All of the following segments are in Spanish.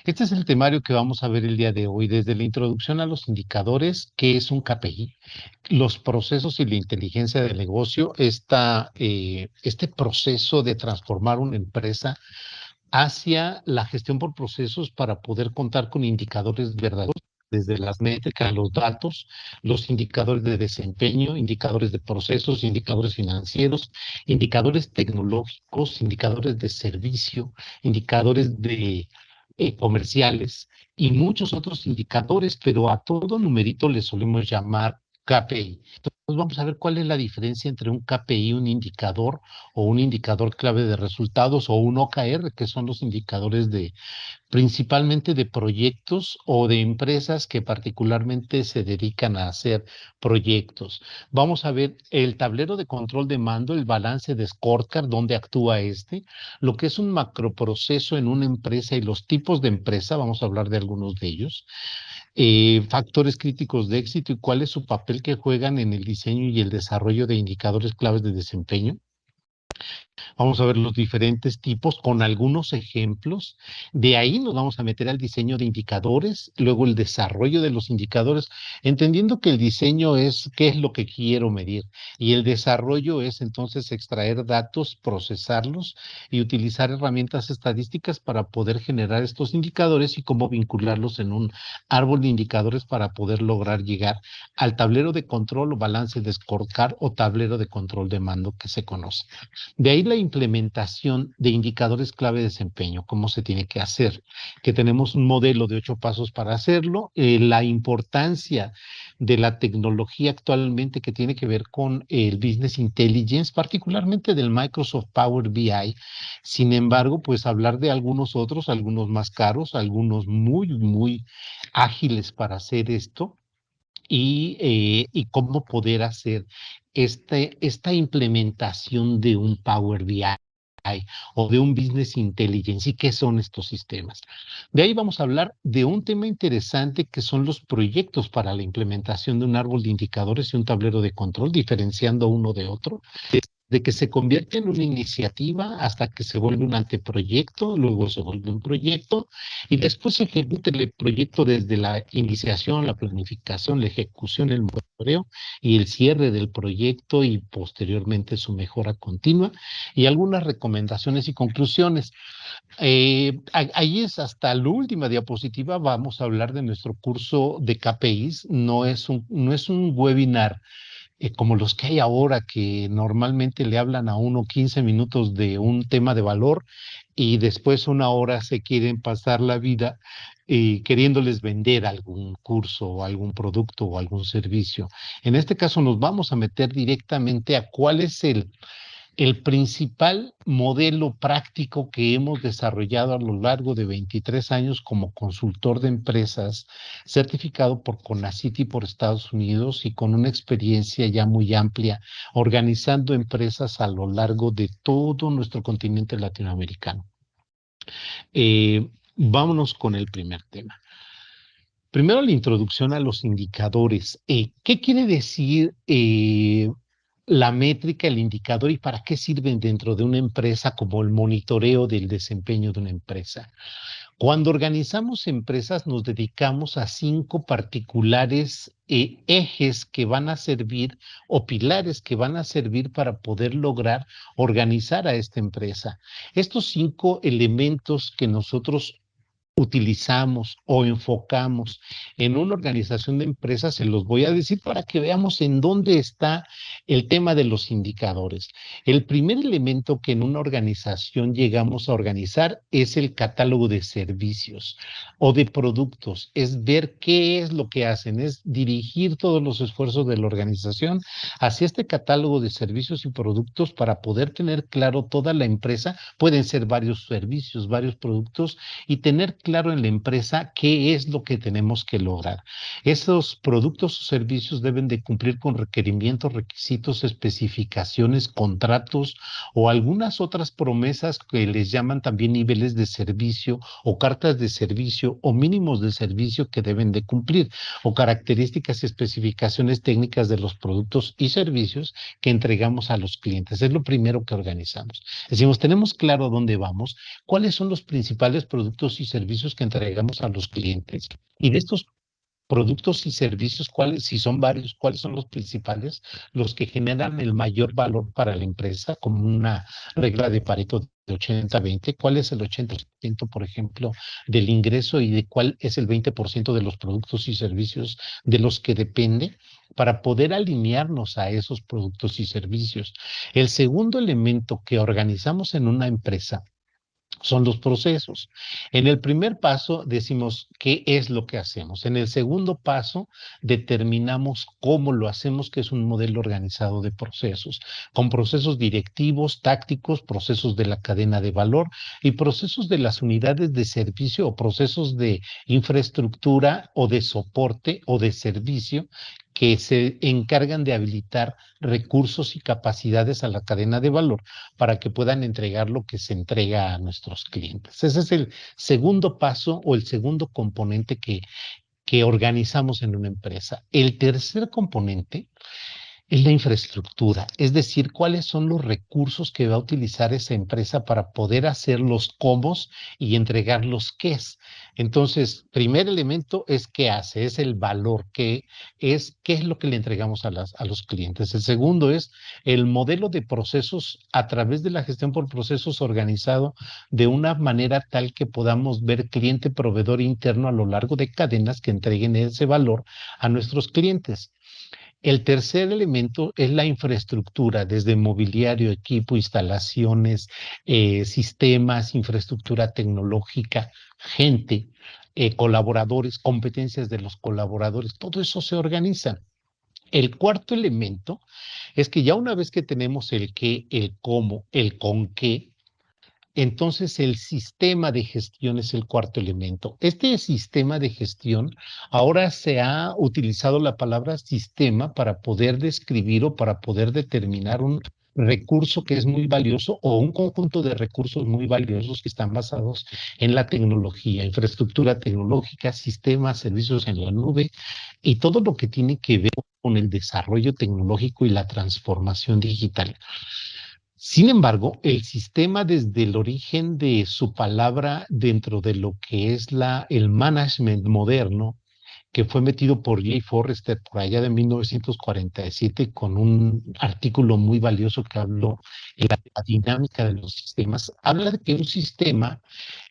Este es el temario que vamos a ver el día de hoy, desde la introducción a los indicadores, qué es un KPI, los procesos y la inteligencia del negocio, este proceso de transformar una empresa hacia la gestión por procesos para poder contar con indicadores verdaderos, desde las métricas, los datos, los indicadores de desempeño, indicadores de procesos, indicadores financieros, indicadores tecnológicos, indicadores de servicio, indicadores de comerciales y muchos otros indicadores, pero a todo numerito le solemos llamar KPI. Entonces vamos a ver cuál es la diferencia entre un KPI, un indicador o un indicador clave de resultados o un OKR, que son los indicadores principalmente de proyectos o de empresas que particularmente se dedican a hacer proyectos. Vamos a ver el tablero de control de mando, el balance de scorecard, dónde actúa lo que es un macroproceso en una empresa y los tipos de empresa, vamos a hablar de algunos de ellos, factores críticos de éxito y cuál es su papel que juegan en el diseño y el desarrollo de indicadores claves de desempeño. Vamos a ver los diferentes tipos con algunos ejemplos. De ahí nos vamos a meter al diseño de indicadores, luego el desarrollo de los indicadores, entendiendo que el diseño es qué es lo que quiero medir y el desarrollo es entonces extraer datos, procesarlos y utilizar herramientas estadísticas para poder generar estos indicadores y cómo vincularlos en un árbol de indicadores para poder lograr llegar al tablero de control o balance de scorecard o tablero de control de mando que se conoce. De ahí la implementación de indicadores clave de desempeño, cómo se tiene que hacer, que tenemos un modelo de 8 pasos para hacerlo, la importancia de la tecnología actualmente que tiene que ver con el Business Intelligence, particularmente del Microsoft Power BI. Sin embargo, pues hablar de algunos otros, algunos más caros, algunos muy ágiles para hacer esto y cómo poder hacer esta implementación de un Power BI o de un Business Intelligence y qué son estos sistemas. De ahí vamos a hablar de un tema interesante que son los proyectos para la implementación de un árbol de indicadores y un tablero de control, diferenciando uno de otro de que se convierte en una iniciativa hasta que se vuelve un anteproyecto, luego se vuelve un proyecto y después se ejecuta el proyecto desde la iniciación, la planificación, la ejecución, el monitoreo y el cierre del proyecto y posteriormente su mejora continua y algunas recomendaciones y conclusiones. Ahí es hasta la última diapositiva, vamos a hablar de nuestro curso de KPIs, no es un webinar como los que hay ahora, que normalmente le hablan a uno 15 minutos de un tema de valor y después una hora se quieren pasar la vida queriéndoles vender algún curso o algún producto o algún servicio. En este caso nos vamos a meter directamente a cuál es el principal modelo práctico que hemos desarrollado a lo largo de 23 años como consultor de empresas, certificado por CONACYT y por Estados Unidos y con una experiencia ya muy amplia organizando empresas a lo largo de todo nuestro continente latinoamericano. Vámonos con el primer tema. Primero, la introducción a los indicadores. ¿Qué quiere decir la métrica, el indicador y para qué sirven dentro de una empresa como el monitoreo del desempeño de una empresa? Cuando organizamos empresas nos dedicamos a 5 particulares ejes que van a servir o pilares que van a servir para poder lograr organizar a esta empresa. Estos 5 elementos que nosotros utilizamos o enfocamos en una organización de empresas, se los voy a decir para que veamos en dónde está el tema de los indicadores. El primer elemento que en una organización llegamos a organizar es el catálogo de servicios o de productos, es ver qué es lo que hacen, es dirigir todos los esfuerzos de la organización hacia este catálogo de servicios y productos para poder tener claro toda la empresa. Pueden ser varios servicios, varios productos y tener claro en la empresa qué es lo que tenemos que lograr. Esos productos o servicios deben de cumplir con requerimientos, requisitos, especificaciones, contratos o algunas otras promesas que les llaman también niveles de servicio o cartas de servicio o mínimos de servicio que deben de cumplir o características y especificaciones técnicas de los productos y servicios que entregamos a los clientes. Es lo primero que organizamos. Decimos, tenemos claro a dónde vamos, cuáles son los principales productos y servicios que entregamos a los clientes. Y de estos productos y servicios, cuáles, si son varios, cuáles son los principales, los que generan el mayor valor para la empresa, como una regla de Pareto de 80-20, cuál es el 80%, por ejemplo, del ingreso y de cuál es el 20% de los productos y servicios de los que depende para poder alinearnos a esos productos y servicios. El segundo elemento que organizamos en una empresa son los procesos. En el primer paso decimos qué es lo que hacemos. En el segundo paso determinamos cómo lo hacemos, que es un modelo organizado de procesos, con procesos directivos, tácticos, procesos de la cadena de valor y procesos de las unidades de servicio o procesos de infraestructura o de soporte o de servicio que se encargan de habilitar recursos y capacidades a la cadena de valor para que puedan entregar lo que se entrega a nuestros clientes. Ese es el segundo paso o el segundo componente que organizamos en una empresa. El tercer componente es la infraestructura, es decir, cuáles son los recursos que va a utilizar esa empresa para poder hacer los cómo y entregar los qués. Entonces, primer elemento es qué hace, es el valor, qué es lo que le entregamos a los clientes. El segundo es el modelo de procesos a través de la gestión por procesos organizado de una manera tal que podamos ver cliente, proveedor interno a lo largo de cadenas que entreguen ese valor a nuestros clientes. El tercer elemento es la infraestructura, desde mobiliario, equipo, instalaciones, sistemas, infraestructura tecnológica, gente, colaboradores, competencias de los colaboradores, todo eso se organiza. El cuarto elemento es que ya una vez que tenemos el qué, el cómo, el con qué, entonces, el sistema de gestión es el cuarto elemento. Este sistema de gestión, ahora se ha utilizado la palabra sistema para poder describir o para poder determinar un recurso que es muy valioso o un conjunto de recursos muy valiosos que están basados en la tecnología, infraestructura tecnológica, sistemas, servicios en la nube y todo lo que tiene que ver con el desarrollo tecnológico y la transformación digital. Sin embargo, el sistema desde el origen de su palabra dentro de lo que es el management moderno, que fue metido por Jay Forrester por allá de 1947 con un artículo muy valioso que habló de la dinámica de los sistemas, habla de que un sistema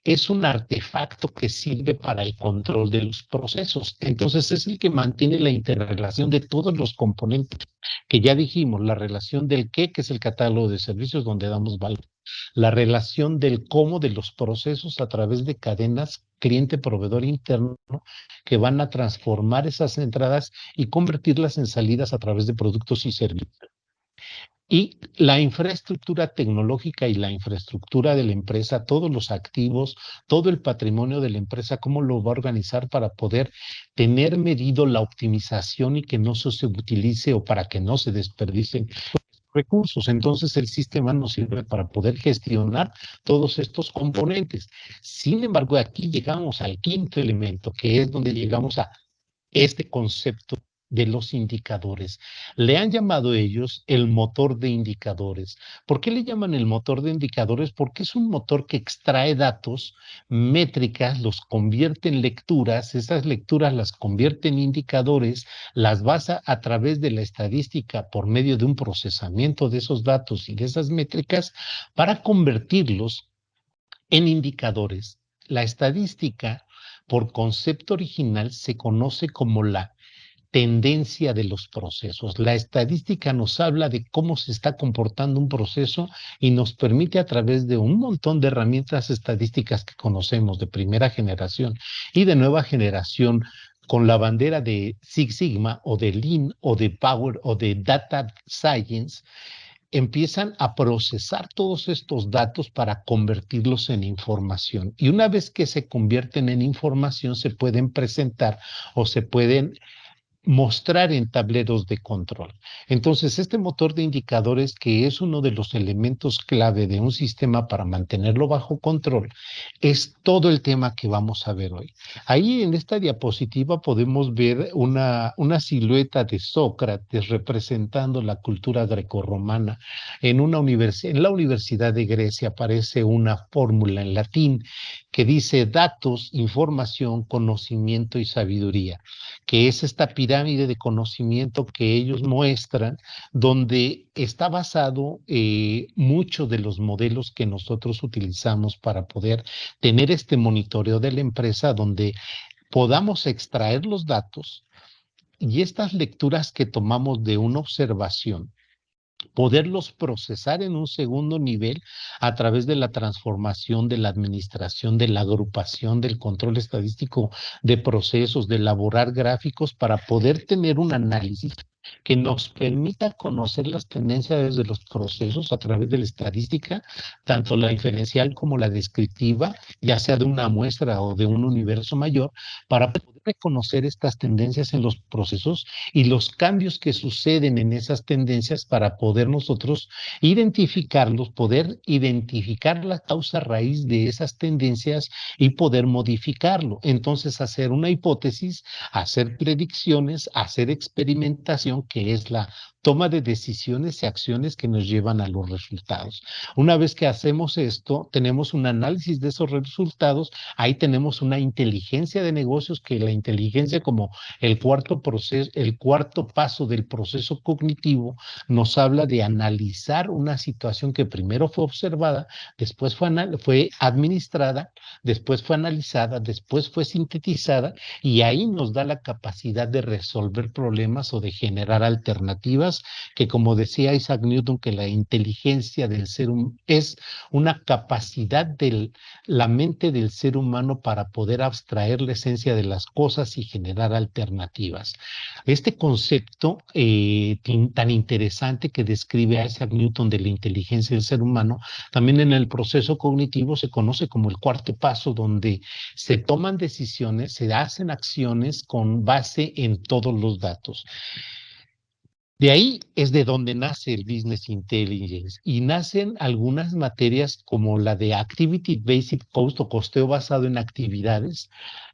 es un artefacto que sirve para el control de los procesos. Entonces es el que mantiene la interrelación de todos los componentes que ya dijimos, la relación del qué, que es el catálogo de servicios donde damos valor, la relación del cómo de los procesos a través de cadenas cliente-proveedor interno que van a transformar esas entradas y convertirlas en salidas a través de productos y servicios. Y la infraestructura tecnológica y la infraestructura de la empresa, todos los activos, todo el patrimonio de la empresa, cómo lo va a organizar para poder tener medido la optimización y que no se utilice o para que no se desperdicien recursos. Entonces el sistema nos sirve para poder gestionar todos estos componentes. Sin embargo, aquí llegamos al quinto elemento, que es donde llegamos a este concepto de los indicadores. Le han llamado ellos el motor de indicadores. ¿Por qué le llaman el motor de indicadores? Porque es un motor que extrae datos, métricas, los convierte en lecturas, esas lecturas las convierte en indicadores, las basa a través de la estadística por medio de un procesamiento de esos datos y de esas métricas para convertirlos en indicadores. La estadística, por concepto original, se conoce como la tendencia de los procesos. La estadística nos habla de cómo se está comportando un proceso y nos permite a través de un montón de herramientas estadísticas que conocemos de primera generación y de nueva generación con la bandera de Six Sigma o de Lean o de Power o de Data Science, empiezan a procesar todos estos datos para convertirlos en información. Y una vez que se convierten en información, se pueden presentar o se pueden mostrar en tableros de control. Entonces, este motor de indicadores, que es uno de los elementos clave de un sistema para mantenerlo bajo control, es todo el tema que vamos a ver hoy. Ahí en esta diapositiva podemos ver una silueta de Sócrates representando la cultura grecorromana. En la Universidad de Grecia aparece una fórmula en latín que dice datos, información, conocimiento y sabiduría, que es esta pirámide de conocimiento que ellos muestran, donde está basado muchos de los modelos que nosotros utilizamos para poder tener este monitoreo de la empresa, donde podamos extraer los datos y estas lecturas que tomamos de una observación, poderlos procesar en un segundo nivel a través de la transformación, de la administración, de la agrupación, del control estadístico de procesos, de elaborar gráficos para poder tener un análisis que nos permita conocer las tendencias de los procesos a través de la estadística, tanto la inferencial como la descriptiva, ya sea de una muestra o de un universo mayor, para poder reconocer estas tendencias en los procesos y los cambios que suceden en esas tendencias para poder nosotros identificarlos, poder identificar la causa raíz de esas tendencias y poder modificarlo. Entonces, hacer una hipótesis, hacer predicciones, hacer experimentación, que es la toma de decisiones y acciones que nos llevan a los resultados. Una vez que hacemos esto, tenemos un análisis de esos resultados, ahí tenemos una inteligencia de negocios, que la inteligencia, como el cuarto proceso, el cuarto paso del proceso cognitivo, nos habla de analizar una situación que primero fue observada, después fue administrada, después fue analizada, después fue sintetizada, y ahí nos da la capacidad de resolver problemas o de generar alternativas, que como decía Isaac Newton, que la inteligencia del ser humano es una capacidad de la mente del ser humano para poder abstraer la esencia de las cosas y generar alternativas. Este concepto tan interesante que describe a Isaac Newton de la inteligencia del ser humano, también en el proceso cognitivo se conoce como el cuarto paso, donde se toman decisiones, se hacen acciones con base en todos los datos. De ahí es de donde nace el Business Intelligence, y nacen algunas materias como la de Activity Based Cost, o costeo basado en actividades,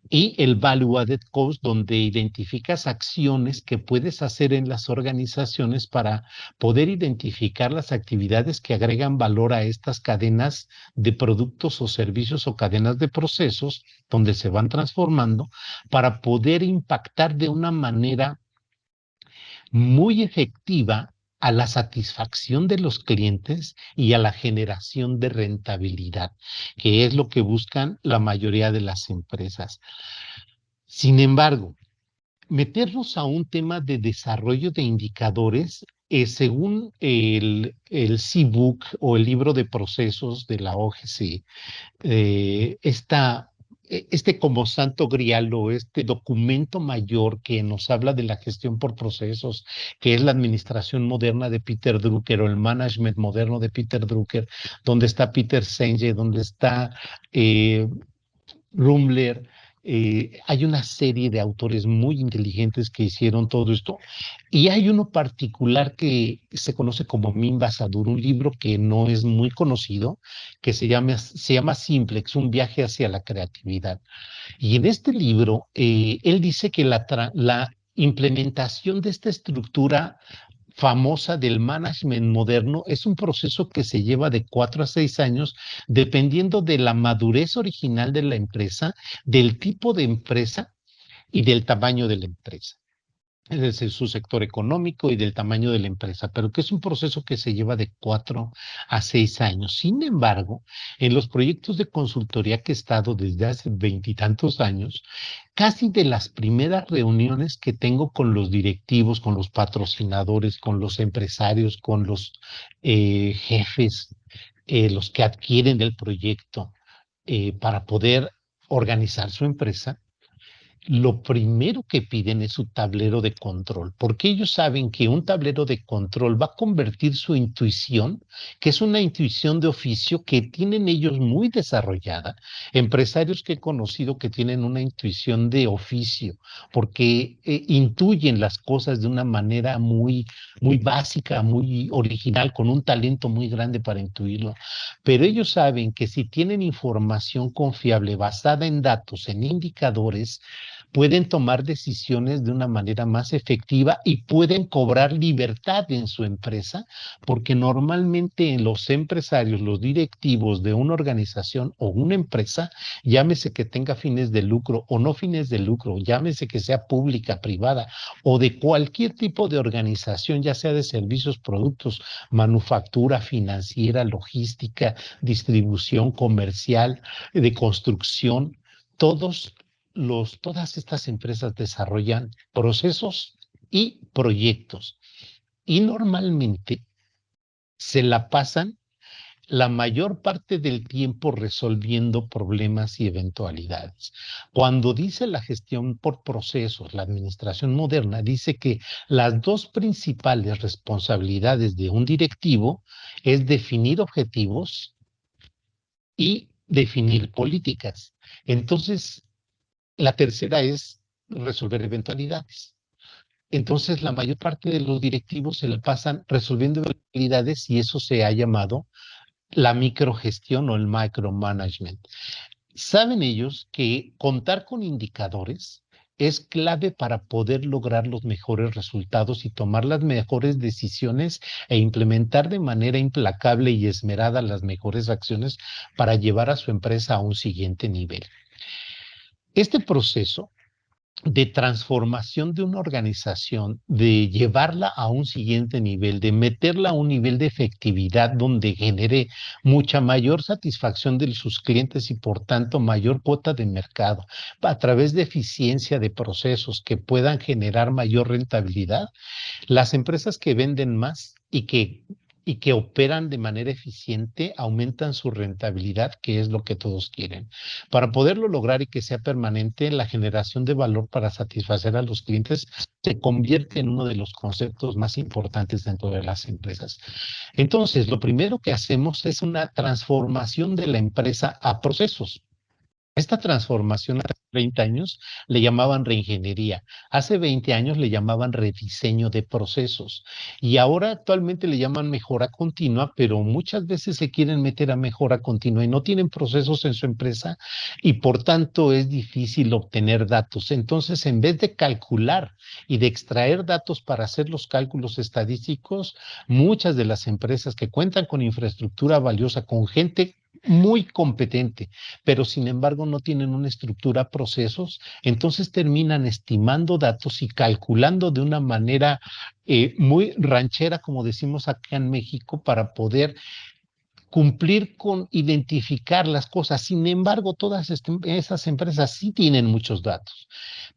y el Value Added Cost, donde identificas acciones que puedes hacer en las organizaciones para poder identificar las actividades que agregan valor a estas cadenas de productos o servicios o cadenas de procesos donde se van transformando, para poder impactar de una manera muy efectiva a la satisfacción de los clientes y a la generación de rentabilidad, que es lo que buscan la mayoría de las empresas. Sin embargo, meternos a un tema de desarrollo de indicadores, según el C-Book o el libro de procesos de la OGC, este como santo grial, o este documento mayor que nos habla de la gestión por procesos, que es la administración moderna de Peter Drucker, o el management moderno de Peter Drucker, donde está Peter Senge, donde está Rumler. Hay una serie de autores muy inteligentes que hicieron todo esto, y hay uno particular que se conoce como Minba Sadur, un libro que no es muy conocido, que se llama Simplex, un viaje hacia la creatividad. Y en este libro, él dice que la implementación de esta estructura famosa del management moderno es un proceso que se lleva de 4 a 6 años, dependiendo de la madurez original de la empresa, del tipo de empresa y del tamaño de la empresa. Es decir, su sector económico y del tamaño de la empresa, pero que es un proceso que se lleva de 4 a 6 años. Sin embargo, en los proyectos de consultoría que he estado desde hace veintitantos años, casi de las primeras reuniones que tengo con los directivos, con los patrocinadores, con los empresarios, con los jefes, los que adquieren el proyecto para poder organizar su empresa, lo primero que piden es su tablero de control, porque ellos saben que un tablero de control va a convertir su intuición, que es una intuición de oficio que tienen ellos muy desarrollada. Empresarios que he conocido que tienen una intuición de oficio, porque intuyen las cosas de una manera muy básica, muy original, con un talento muy grande para intuirlo. Pero ellos saben que si tienen información confiable basada en datos, en indicadores, pueden tomar decisiones de una manera más efectiva y pueden cobrar libertad en su empresa, porque normalmente en los empresarios, los directivos de una organización o una empresa, llámese que tenga fines de lucro o no fines de lucro, llámese que sea pública, privada o de cualquier tipo de organización, ya sea de servicios, productos, manufactura, financiera, logística, distribución comercial, de construcción, todos todas estas empresas desarrollan procesos y proyectos y normalmente se la pasan la mayor parte del tiempo resolviendo problemas y eventualidades. Cuando dice la gestión por procesos, la administración moderna dice que las dos principales responsabilidades de un directivo es definir objetivos y definir políticas. Entonces, la tercera es resolver eventualidades. Entonces, la mayor parte de los directivos se la pasan resolviendo eventualidades y eso se ha llamado la microgestión o el micromanagement. Saben ellos que contar con indicadores es clave para poder lograr los mejores resultados y tomar las mejores decisiones e implementar de manera implacable y esmerada las mejores acciones para llevar a su empresa a un siguiente nivel. Este proceso de transformación de una organización, de llevarla a un siguiente nivel, de meterla a un nivel de efectividad donde genere mucha mayor satisfacción de sus clientes y por tanto mayor cuota de mercado, a través de eficiencia de procesos que puedan generar mayor rentabilidad. Las empresas que venden más y que operan de manera eficiente aumentan su rentabilidad, que es lo que todos quieren. Para poderlo lograr y que sea permanente, la generación de valor para satisfacer a los clientes se convierte en uno de los conceptos más importantes dentro de las empresas. Entonces, lo primero que hacemos es una transformación de la empresa a procesos. Esta transformación hace 30 años le llamaban reingeniería, hace 20 años le llamaban rediseño de procesos y ahora actualmente le llaman mejora continua, pero muchas veces se quieren meter a mejora continua y no tienen procesos en su empresa y por tanto es difícil obtener datos. Entonces, en vez de calcular y de extraer datos para hacer los cálculos estadísticos, muchas de las empresas que cuentan con infraestructura valiosa, con gente muy competente, pero sin embargo no tienen una estructura, procesos, entonces terminan estimando datos y calculando de una manera muy ranchera, como decimos acá en México, para poder cumplir con identificar las cosas. Sin embargo, todas esas empresas sí tienen muchos datos,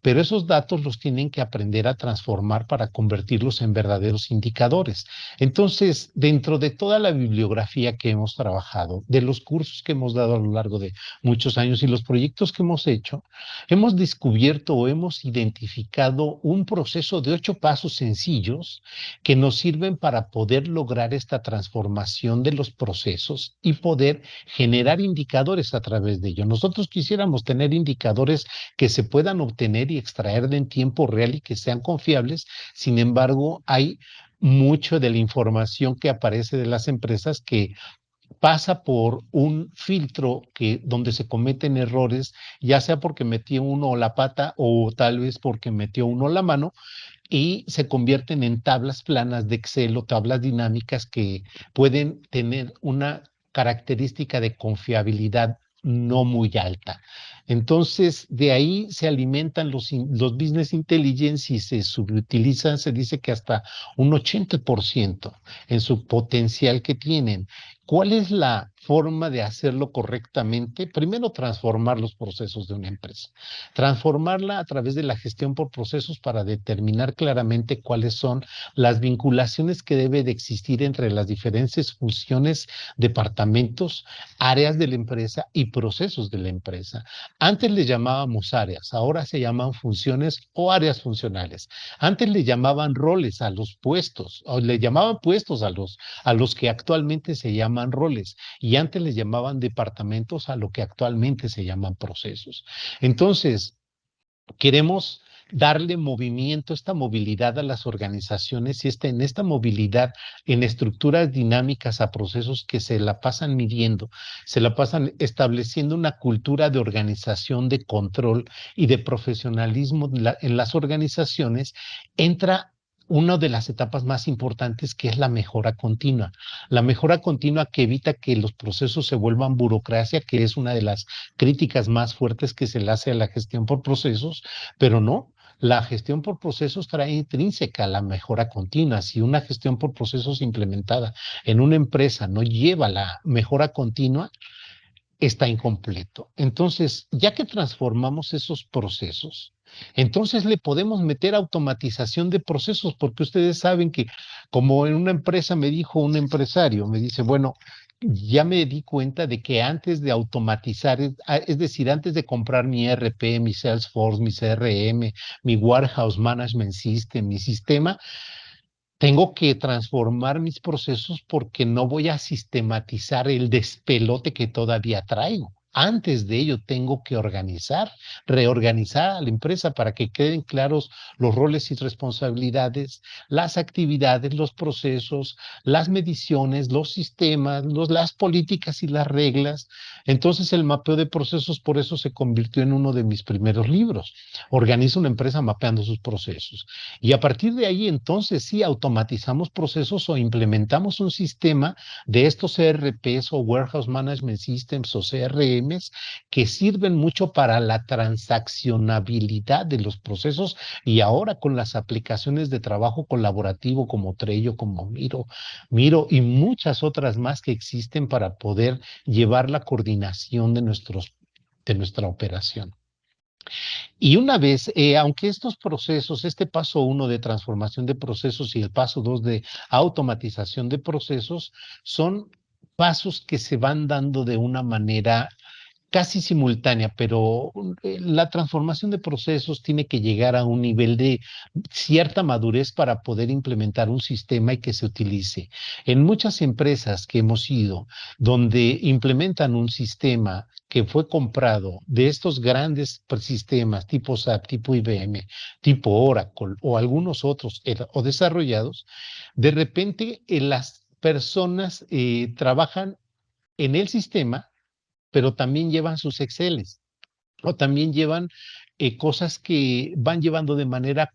pero esos datos los tienen que aprender a transformar para convertirlos en verdaderos indicadores. Entonces, dentro de toda la bibliografía que hemos trabajado, de los cursos que hemos dado a lo largo de muchos años y los proyectos que hemos hecho, hemos descubierto o hemos identificado un proceso de 8 pasos sencillos que nos sirven para poder lograr esta transformación de los procesos y poder generar indicadores a través de ello. Nosotros quisiéramos tener indicadores que se puedan obtener y extraer de en tiempo real y que sean confiables. Sin embargo, hay mucho de la información que aparece de las empresas que pasa por un filtro donde se cometen errores, ya sea porque metió uno la pata o tal vez porque metió uno la mano, y se convierten en tablas planas de Excel o tablas dinámicas que pueden tener una característica de confiabilidad no muy alta. Entonces, de ahí se alimentan los business intelligence y se subutilizan, se dice que hasta un 80% en su potencial que tienen. ¿Cuál es la forma de hacerlo correctamente, primero transformar los procesos de una empresa, transformarla a través de la gestión por procesos para determinar claramente cuáles son las vinculaciones que debe de existir entre las diferentes funciones, departamentos, áreas de la empresa y procesos de la empresa. Antes le llamábamos áreas, ahora se llaman funciones o áreas funcionales. Antes le llamaban roles a los puestos, o le llamaban puestos a los que actualmente se llaman roles, y antes les llamaban departamentos a lo que actualmente se llaman procesos. Entonces, queremos darle movimiento, esta movilidad a las organizaciones y en esta movilidad en estructuras dinámicas a procesos que se la pasan midiendo, se la pasan estableciendo una cultura de organización, de control y de profesionalismo en las organizaciones, entra una de las etapas más importantes, que es la mejora continua. La mejora continua que evita que los procesos se vuelvan burocracia, que es una de las críticas más fuertes que se le hace a la gestión por procesos, pero no. La gestión por procesos trae intrínseca la mejora continua. Si una gestión por procesos implementada en una empresa no lleva la mejora continua, está incompleto. Entonces, ya que transformamos esos procesos, entonces le podemos meter automatización de procesos, porque ustedes saben que, como en una empresa me dijo un empresario, me dice, bueno, ya me di cuenta de que antes de automatizar, es decir, antes de comprar mi ERP, mi Salesforce, mi CRM, mi Warehouse Management System, mi sistema, tengo que transformar mis procesos porque no voy a sistematizar el despelote que todavía traigo. Antes de ello, tengo que reorganizar a la empresa para que queden claros los roles y responsabilidades, las actividades, los procesos, las mediciones, los sistemas, las políticas y las reglas. Entonces, el mapeo de procesos por eso se convirtió en uno de mis primeros libros. Organiza una empresa mapeando sus procesos. Y a partir de ahí, entonces, sí, automatizamos procesos o implementamos un sistema de estos ERPs o Warehouse Management Systems o CRMs que sirven mucho para la transaccionabilidad de los procesos, y ahora con las aplicaciones de trabajo colaborativo como Trello, como Miro y muchas otras más que existen para poder llevar la coordinación de nuestra operación. Y una vez, aunque estos procesos, este paso 1 de transformación de procesos y el paso 2 de automatización de procesos, son pasos que se van dando de una manera casi simultánea, pero la transformación de procesos tiene que llegar a un nivel de cierta madurez para poder implementar un sistema y que se utilice. En muchas empresas que hemos ido, donde implementan un sistema que fue comprado de estos grandes sistemas tipo SAP, tipo IBM, tipo Oracle o algunos otros o desarrollados, de repente las personas trabajan en el sistema, pero también llevan sus Exceles o también llevan cosas que van llevando de manera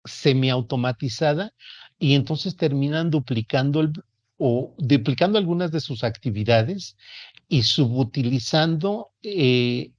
semiautomatizada, y entonces terminan duplicando algunas de sus actividades y subutilizando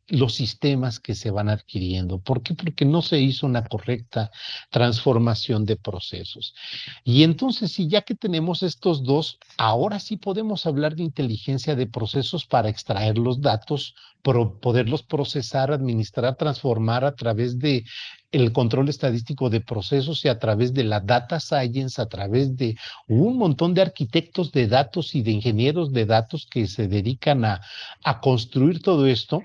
los sistemas que se van adquiriendo. ¿Por qué? Porque no se hizo una correcta transformación de procesos. Y entonces, sí, ya que tenemos estos dos, ahora sí podemos hablar de inteligencia de procesos para extraer los datos, poderlos procesar, administrar, transformar a través de el control estadístico de procesos y a través de la data science, a través de un montón de arquitectos de datos y de ingenieros de datos que se dedican a construir todo esto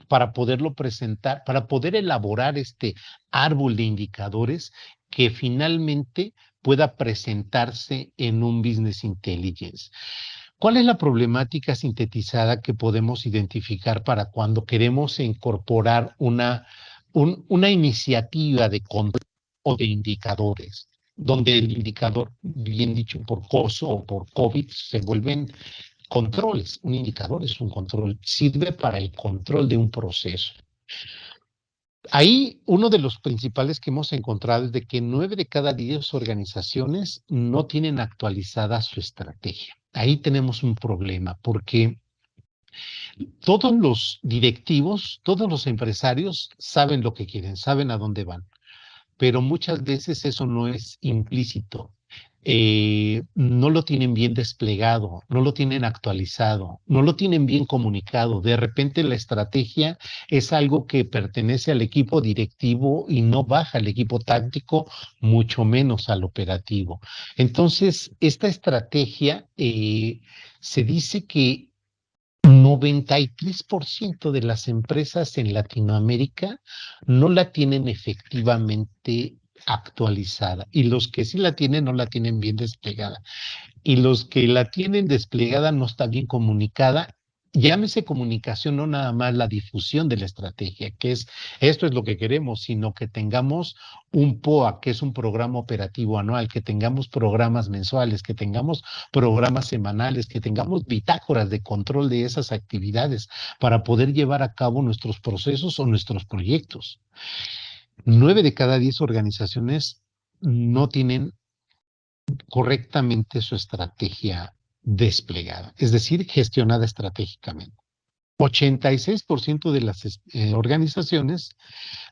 para poderlo presentar, para poder elaborar este árbol de indicadores que finalmente pueda presentarse en un business intelligence. ¿Cuál es la problemática sintetizada que podemos identificar para cuando queremos incorporar una iniciativa de control o de indicadores, donde el indicador, bien dicho, por coso o por COVID, se vuelven controles? Un indicador es un control, sirve para el control de un proceso. Ahí uno de los principales que hemos encontrado es de que 9 de cada 10 organizaciones no tienen actualizada su estrategia. Ahí tenemos un problema porque todos los directivos, todos los empresarios saben lo que quieren, saben a dónde van, pero muchas veces eso no es implícito. no lo tienen bien desplegado, no lo tienen actualizado, no lo tienen bien comunicado. De repente la estrategia es algo que pertenece al equipo directivo y no baja al equipo táctico, mucho menos al operativo. Entonces, esta estrategia se dice que 93% de las empresas en Latinoamérica no la tienen efectivamente actualizada y los que sí la tienen no la tienen bien desplegada y los que la tienen desplegada no está bien comunicada. Llámese comunicación, no nada más la difusión de la estrategia, que es esto es lo que queremos, sino que tengamos un POA, que es un programa operativo anual, que tengamos programas mensuales, que tengamos programas semanales, que tengamos bitácoras de control de esas actividades para poder llevar a cabo nuestros procesos o nuestros proyectos. 9 de cada 10 organizaciones no tienen correctamente su estrategia desplegada, es decir, gestionada estratégicamente. 86% de las organizaciones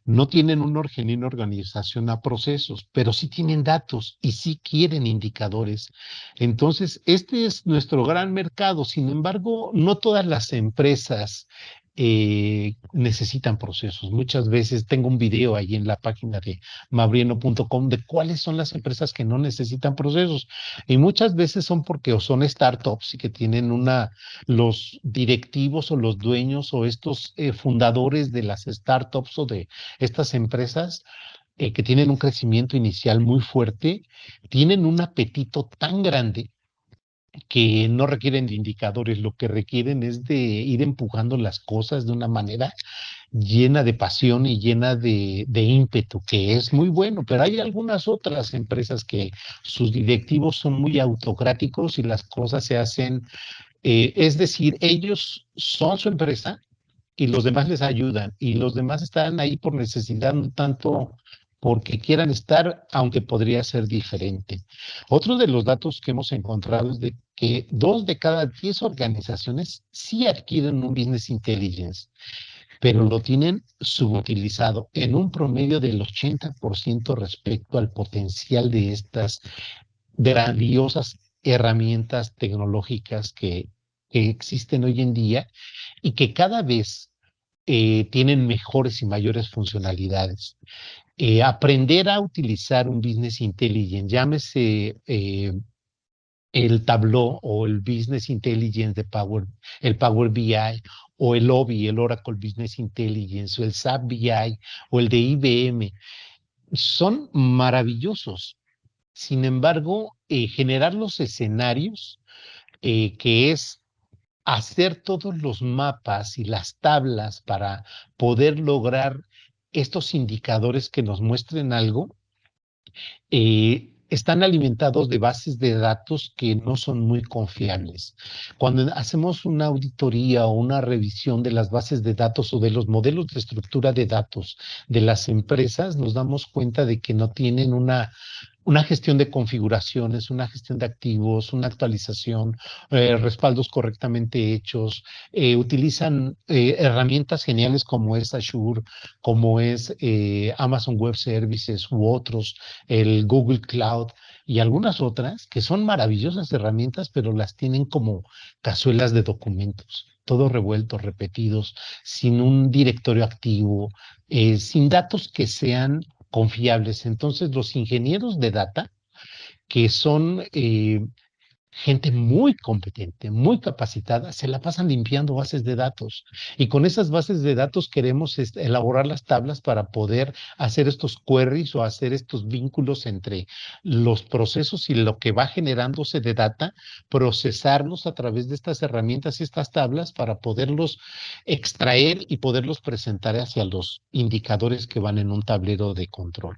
no tienen una genuina organización a procesos, pero sí tienen datos y sí quieren indicadores. Entonces, este es nuestro gran mercado. Sin embargo, no todas las empresas necesitan procesos. Muchas veces tengo un video ahí en la página de mabrieno.com de cuáles son las empresas que no necesitan procesos. Y muchas veces son porque o son startups y que tienen los directivos o los dueños o estos fundadores de las startups o de estas empresas que tienen un crecimiento inicial muy fuerte, tienen un apetito tan grande que no requieren de indicadores, lo que requieren es de ir empujando las cosas de una manera llena de pasión y llena de ímpetu, que es muy bueno, pero hay algunas otras empresas que sus directivos son muy autocráticos y las cosas se hacen, es decir, ellos son su empresa y los demás les ayudan y los demás están ahí por necesidad, no tanto porque quieran estar, aunque podría ser diferente. Otro de los datos que hemos encontrado es de que 2 de cada 10 organizaciones sí adquieren un business intelligence, pero lo tienen subutilizado en un promedio del 80% respecto al potencial de estas grandiosas herramientas tecnológicas que existen hoy en día y que cada vez tienen mejores y mayores funcionalidades. Aprender a utilizar un business intelligence, llámese el Tableau o el Business Intelligence de el Power BI o el OBI, el Oracle Business Intelligence o el SAP BI o el de IBM, son maravillosos. Sin embargo, generar los escenarios, que es hacer todos los mapas y las tablas para poder lograr estos indicadores que nos muestren algo, están alimentados de bases de datos que no son muy confiables. Cuando hacemos una auditoría o una revisión de las bases de datos o de los modelos de estructura de datos de las empresas, nos damos cuenta de que no tienen una gestión de configuraciones, una gestión de activos, una actualización, respaldos correctamente hechos, utilizan herramientas geniales como es Azure, como es Amazon Web Services u otros, el Google Cloud y algunas otras que son maravillosas herramientas, pero las tienen como cazuelas de documentos, todos revueltos, repetidos, sin un directorio activo, sin datos que sean confiables. Entonces, los ingenieros de data, que son gente muy competente, muy capacitada, se la pasan limpiando bases de datos. Y con esas bases de datos queremos elaborar las tablas para poder hacer estos queries o hacer estos vínculos entre los procesos y lo que va generándose de data, procesarlos a través de estas herramientas y estas tablas para poderlos extraer y poderlos presentar hacia los indicadores que van en un tablero de control.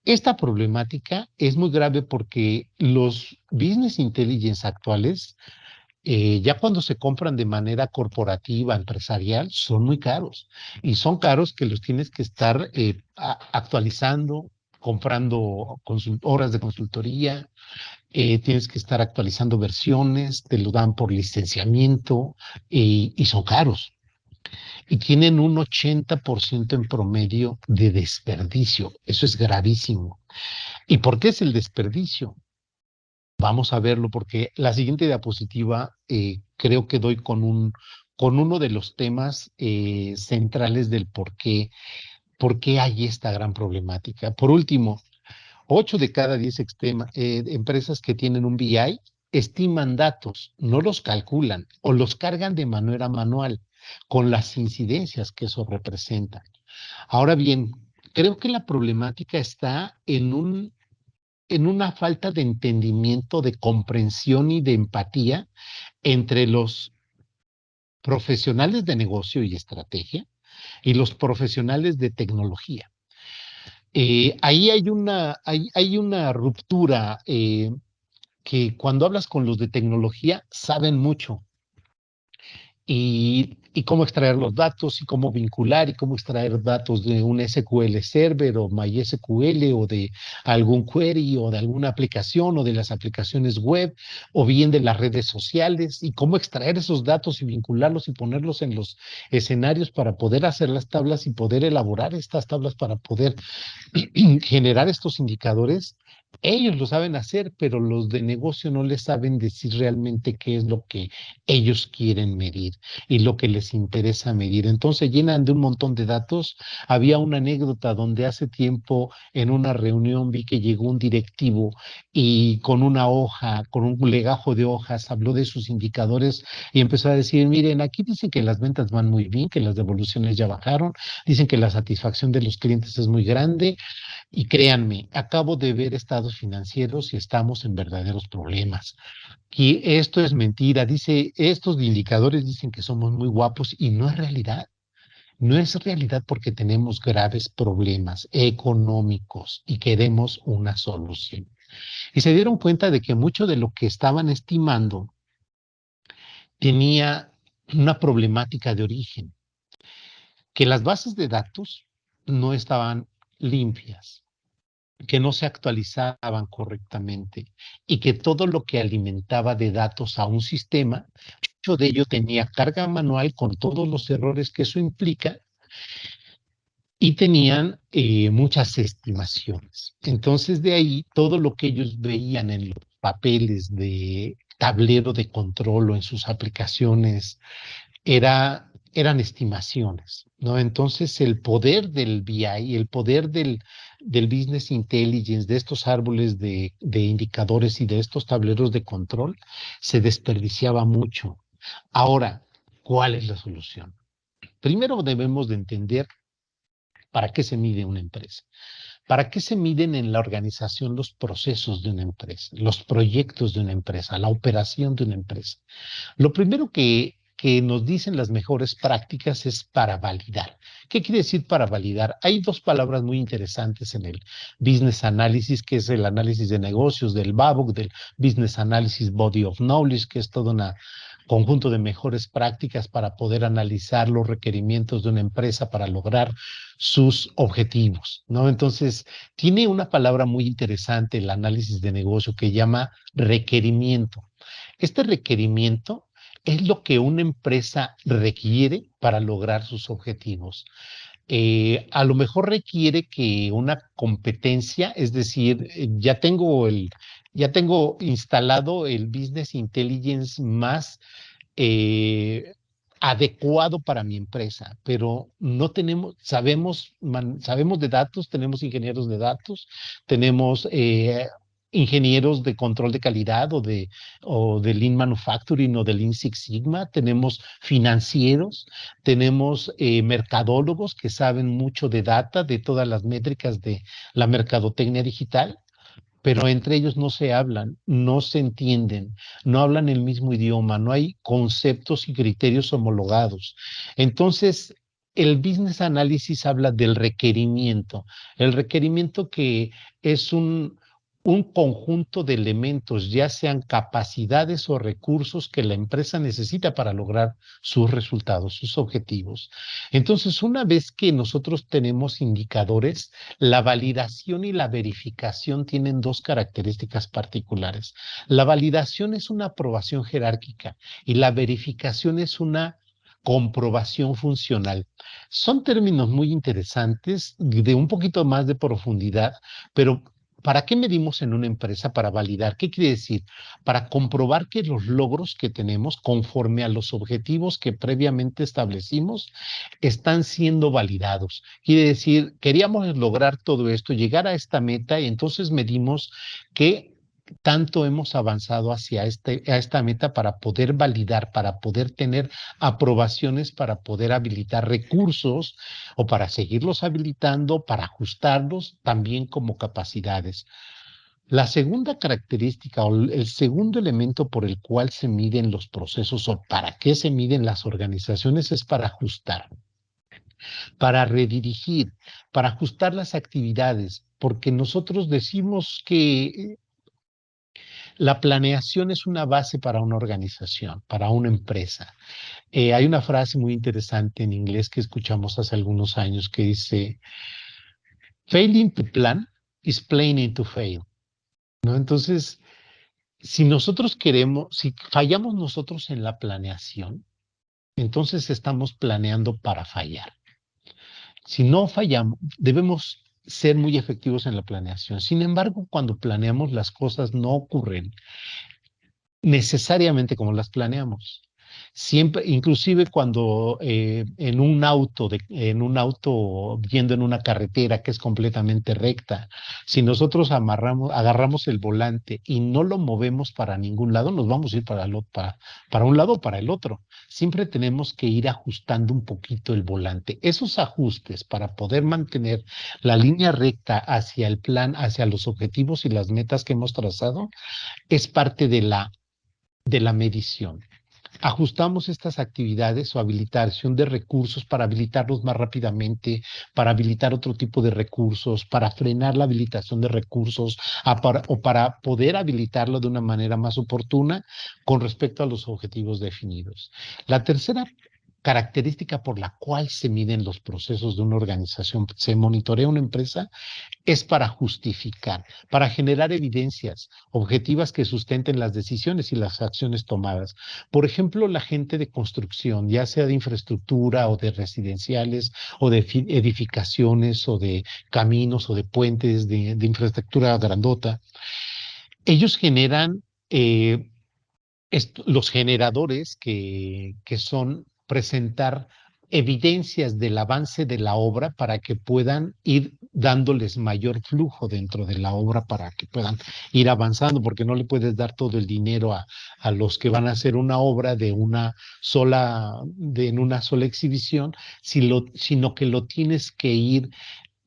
Esta problemática es muy grave porque los business intelligence actuales, ya cuando se compran de manera corporativa, empresarial, son muy caros. Y son caros que los tienes que estar actualizando, comprando horas de consultoría, tienes que estar actualizando versiones, te lo dan por licenciamiento y son caros y tienen un 80% en promedio de desperdicio. Eso es gravísimo. ¿Y por qué es el desperdicio? Vamos a verlo porque la siguiente diapositiva creo que doy con uno de los temas centrales del por qué hay esta gran problemática. Por último, 8 de cada 10 empresas que tienen un BI estiman datos, no los calculan o los cargan de manera manual con las incidencias que eso representa. Ahora bien, creo que la problemática está en una falta de entendimiento, de comprensión y de empatía entre los profesionales de negocio y estrategia y los profesionales de tecnología. Ahí hay una ruptura que cuando hablas con los de tecnología saben mucho, y cómo extraer los datos y cómo vincular y cómo extraer datos de un SQL Server o MySQL o de algún query o de alguna aplicación o de las aplicaciones web o bien de las redes sociales y cómo extraer esos datos y vincularlos y ponerlos en los escenarios para poder hacer las tablas y poder elaborar estas tablas para poder generar estos indicadores. Ellos lo saben hacer, pero los de negocio no les saben decir realmente qué es lo que ellos quieren medir y lo que les interesa medir. Entonces llenan de un montón de datos. Había una anécdota donde hace tiempo en una reunión vi que llegó un directivo y con una hoja, con un legajo de hojas, habló de sus indicadores y empezó a decir, miren, aquí dicen que las ventas van muy bien, que las devoluciones ya bajaron, dicen que la satisfacción de los clientes es muy grande, y créanme, acabo de ver estados financieros y estamos en verdaderos problemas. Y esto es mentira. Dice, estos indicadores dicen que somos muy guapos y no es realidad. No es realidad porque tenemos graves problemas económicos y queremos una solución. Y se dieron cuenta de que mucho de lo que estaban estimando tenía una problemática de origen, que las bases de datos no estaban limpias, que no se actualizaban correctamente y que todo lo que alimentaba de datos a un sistema, mucho de ello tenía carga manual con todos los errores que eso implica y tenían muchas estimaciones. Entonces de ahí todo lo que ellos veían en los papeles de tablero de control o en sus aplicaciones eran estimaciones, ¿no? Entonces, el poder del BI, el poder del Business Intelligence, de estos árboles de indicadores y de estos tableros de control, se desperdiciaba mucho. Ahora, ¿cuál es la solución? Primero debemos de entender para qué se mide una empresa. ¿Para qué se miden en la organización los procesos de una empresa, los proyectos de una empresa, la operación de una empresa? Lo primero que nos dicen las mejores prácticas es para validar. ¿Qué quiere decir para validar? Hay dos palabras muy interesantes en el Business Analysis, que es el análisis de negocios del BABOK, del Business Analysis Body of Knowledge, que es todo un conjunto de mejores prácticas para poder analizar los requerimientos de una empresa para lograr sus objetivos, ¿no? Entonces, tiene una palabra muy interesante el análisis de negocio que llama requerimiento. Este requerimiento es lo que una empresa requiere para lograr sus objetivos. A lo mejor requiere que una competencia, es decir, ya tengo instalado el Business Intelligence más eh, adecuado para mi empresa, pero no tenemos, sabemos de datos, tenemos ingenieros de datos, tenemos ingenieros de control de calidad o de Lean Manufacturing o de Lean Six Sigma, tenemos financieros, tenemos mercadólogos que saben mucho de data, de todas las métricas de la mercadotecnia digital, pero entre ellos no se hablan, no se entienden, no hablan el mismo idioma, no hay conceptos y criterios homologados. Entonces, el business analysis habla del requerimiento, el requerimiento que es un conjunto de elementos, ya sean capacidades o recursos que la empresa necesita para lograr sus resultados, sus objetivos. Entonces, una vez que nosotros tenemos indicadores, la validación y la verificación tienen dos características particulares. La validación es una aprobación jerárquica y la verificación es una comprobación funcional. Son términos muy interesantes, de un poquito más de profundidad, pero ¿Para qué medimos en una empresa? Para validar. ¿Qué quiere decir? Para comprobar que los logros que tenemos conforme a los objetivos que previamente establecimos están siendo validados. Quiere decir, queríamos lograr todo esto, llegar a esta meta y entonces medimos qué tanto hemos avanzado hacia a esta meta para poder validar, para poder tener aprobaciones, para poder habilitar recursos o para seguirlos habilitando, para ajustarlos también como capacidades. La segunda característica o el segundo elemento por el cual se miden los procesos o para qué se miden las organizaciones es para ajustar, para redirigir, para ajustar las actividades, porque nosotros decimos que la planeación es una base para una organización, para una empresa. Hay una frase muy interesante en inglés que escuchamos hace algunos años que dice, failing to plan is planning to fail, ¿no? Entonces, si nosotros queremos, si fallamos nosotros en la planeación, entonces estamos planeando para fallar. Si no fallamos, debemos ser muy efectivos en la planeación. Sin embargo, cuando planeamos, las cosas no ocurren necesariamente como las planeamos. Siempre, inclusive cuando en un auto yendo en una carretera que es completamente recta, si nosotros agarramos el volante y no lo movemos para ningún lado, nos vamos a ir para un lado o para el otro. Siempre tenemos que ir ajustando un poquito el volante. Esos ajustes para poder mantener la línea recta hacia el plan, hacia los objetivos y las metas que hemos trazado, es parte de la medición. Ajustamos estas actividades o habilitación de recursos para habilitarlos más rápidamente, para habilitar otro tipo de recursos, para frenar la habilitación de recursos o para poder habilitarlo de una manera más oportuna con respecto a los objetivos definidos. La tercera característica por la cual se miden los procesos de una organización, se monitorea una empresa, es para justificar, para generar evidencias objetivas que sustenten las decisiones y las acciones tomadas. Por ejemplo, la gente de construcción, ya sea de infraestructura o de residenciales o de edificaciones o de caminos o de puentes de infraestructura grandota, ellos generan los generadores que son presentar evidencias del avance de la obra para que puedan ir dándoles mayor flujo dentro de la obra para que puedan ir avanzando, porque no le puedes dar todo el dinero a los que van a hacer una obra en una sola exhibición, sino que lo tienes que ir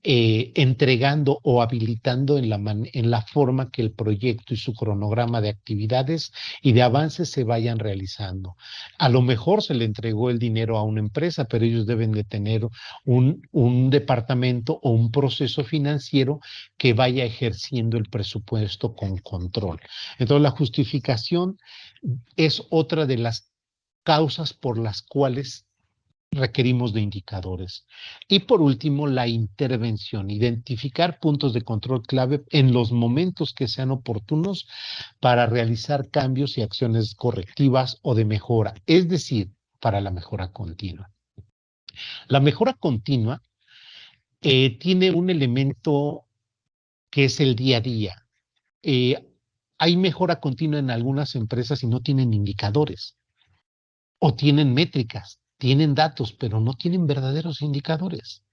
entregando o habilitando en la forma que el proyecto y su cronograma de actividades y de avances se vayan realizando. A lo mejor se le entregó el dinero a una empresa, pero ellos deben de tener un departamento o un proceso financiero que vaya ejerciendo el presupuesto con control. Entonces, la justificación es otra de las causas por las cuales requerimos de indicadores. Y por último, la intervención, identificar puntos de control clave en los momentos que sean oportunos para realizar cambios y acciones correctivas o de mejora, es decir, para la mejora continua. La mejora continua tiene un elemento que es el día a día. Hay mejora continua en algunas empresas y no tienen indicadores o tienen métricas, tienen datos, pero no tienen verdaderos indicadores,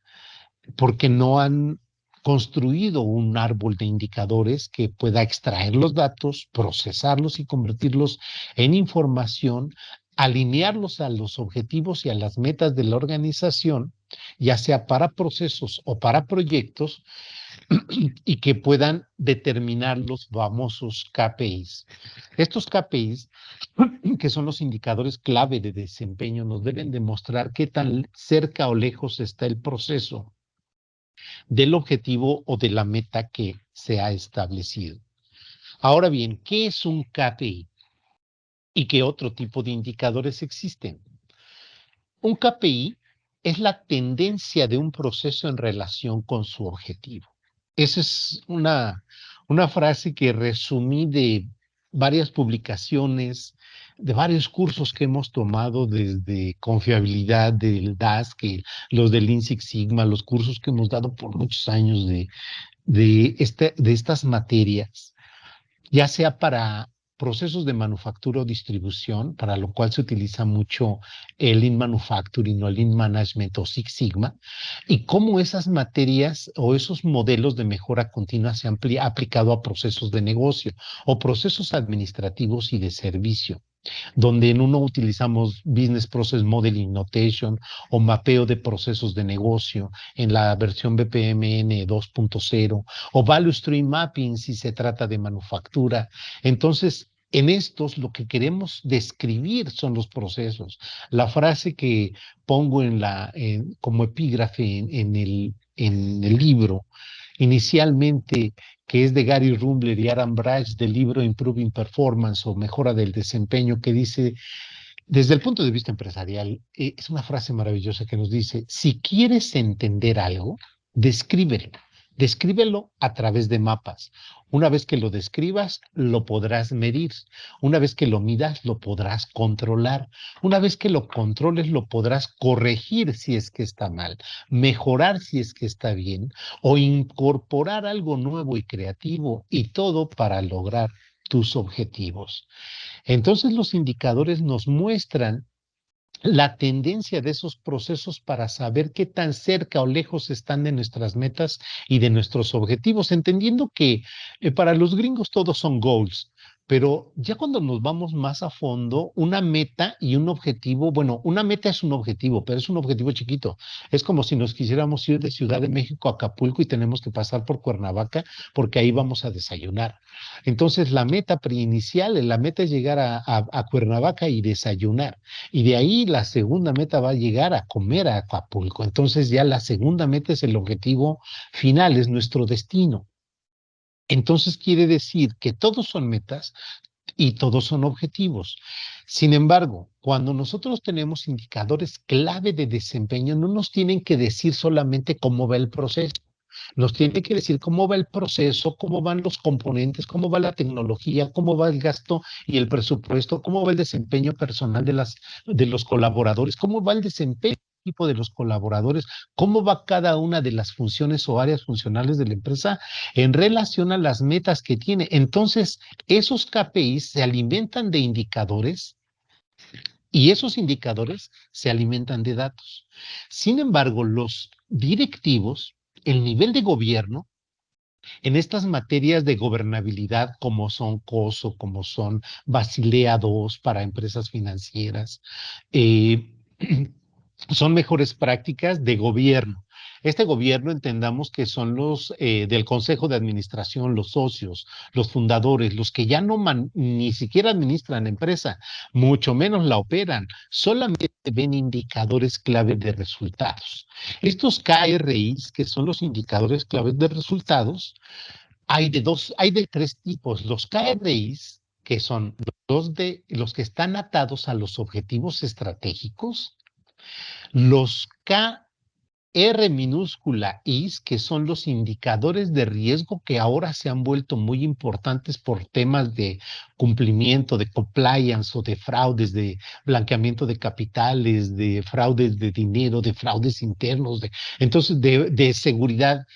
porque no han construido un árbol de indicadores que pueda extraer los datos, procesarlos y convertirlos en información, alinearlos a los objetivos y a las metas de la organización, ya sea para procesos o para proyectos, y que puedan determinar los famosos KPIs. Estos KPIs, que son los indicadores clave de desempeño, nos deben demostrar qué tan cerca o lejos está el proceso del objetivo o de la meta que se ha establecido. Ahora bien, ¿qué es un KPI? ¿Y qué otro tipo de indicadores existen? Un KPI es la tendencia de un proceso en relación con su objetivo. Esa es una frase que resumí de varias publicaciones, de varios cursos que hemos tomado desde confiabilidad del DAS, que los del Lean Six Sigma, los cursos que hemos dado por muchos años de estas materias, ya sea para procesos de manufactura o distribución, para lo cual se utiliza mucho el Lean Manufacturing o el Lean Management o Six Sigma, y cómo esas materias o esos modelos de mejora continua se han aplicado a procesos de negocio o procesos administrativos y de servicio, donde en uno utilizamos Business Process Modeling Notation o mapeo de procesos de negocio en la versión BPMN 2.0 o Value Stream Mapping si se trata de manufactura. Entonces, en estos lo que queremos describir son los procesos. La frase que pongo como epígrafe en el libro, inicialmente, que es de Gary Rumbler y Aaron Brash del libro Improving Performance o Mejora del Desempeño, que dice, desde el punto de vista empresarial, es una frase maravillosa que nos dice, si quieres entender algo, descríbelo. Descríbelo a través de mapas. Una vez que lo describas, lo podrás medir. Una vez que lo midas, lo podrás controlar. Una vez que lo controles, lo podrás corregir si es que está mal, mejorar si es que está bien, o incorporar algo nuevo y creativo, y todo para lograr tus objetivos. Entonces los indicadores nos muestran la tendencia de esos procesos para saber qué tan cerca o lejos están de nuestras metas y de nuestros objetivos, entendiendo que para los gringos todos son goals, pero ya cuando nos vamos más a fondo, una meta y un objetivo, bueno, una meta es un objetivo, pero es un objetivo chiquito. Es como si nos quisiéramos ir de Ciudad de México a Acapulco y tenemos que pasar por Cuernavaca porque ahí vamos a desayunar. Entonces, la meta inicial, la meta es llegar a Cuernavaca y desayunar. Y de ahí la segunda meta va a llegar a comer a Acapulco. Entonces ya la segunda meta es el objetivo final, es nuestro destino. Entonces quiere decir que todos son metas y todos son objetivos. Sin embargo, cuando nosotros tenemos indicadores clave de desempeño, no nos tienen que decir solamente cómo va el proceso. Nos tiene que decir cómo va el proceso, cómo van los componentes, cómo va la tecnología, cómo va el gasto y el presupuesto, cómo va el desempeño personal de los colaboradores, cómo va el desempeño del equipo de los colaboradores, cómo va cada una de las funciones o áreas funcionales de la empresa en relación a las metas que tiene. Entonces, esos KPIs se alimentan de indicadores y esos indicadores se alimentan de datos. Sin embargo, los directivos, el nivel de gobierno, en estas materias de gobernabilidad como son COSO, como son Basilea II para empresas financieras, eh, son mejores prácticas de gobierno. Este gobierno entendamos que son los del Consejo de Administración, los socios, los fundadores, los que ya no ni siquiera administran la empresa, mucho menos la operan, solamente ven indicadores clave de resultados. Estos KRIs, que son los indicadores claves de resultados, hay de tres tipos. Los KRIs, que son los que están atados a los objetivos estratégicos, los R minúscula IS, que son los indicadores de riesgo que ahora se han vuelto muy importantes por temas de cumplimiento, de compliance o de fraudes, de blanqueamiento de capitales, de fraudes de dinero, de fraudes internos, entonces de seguridad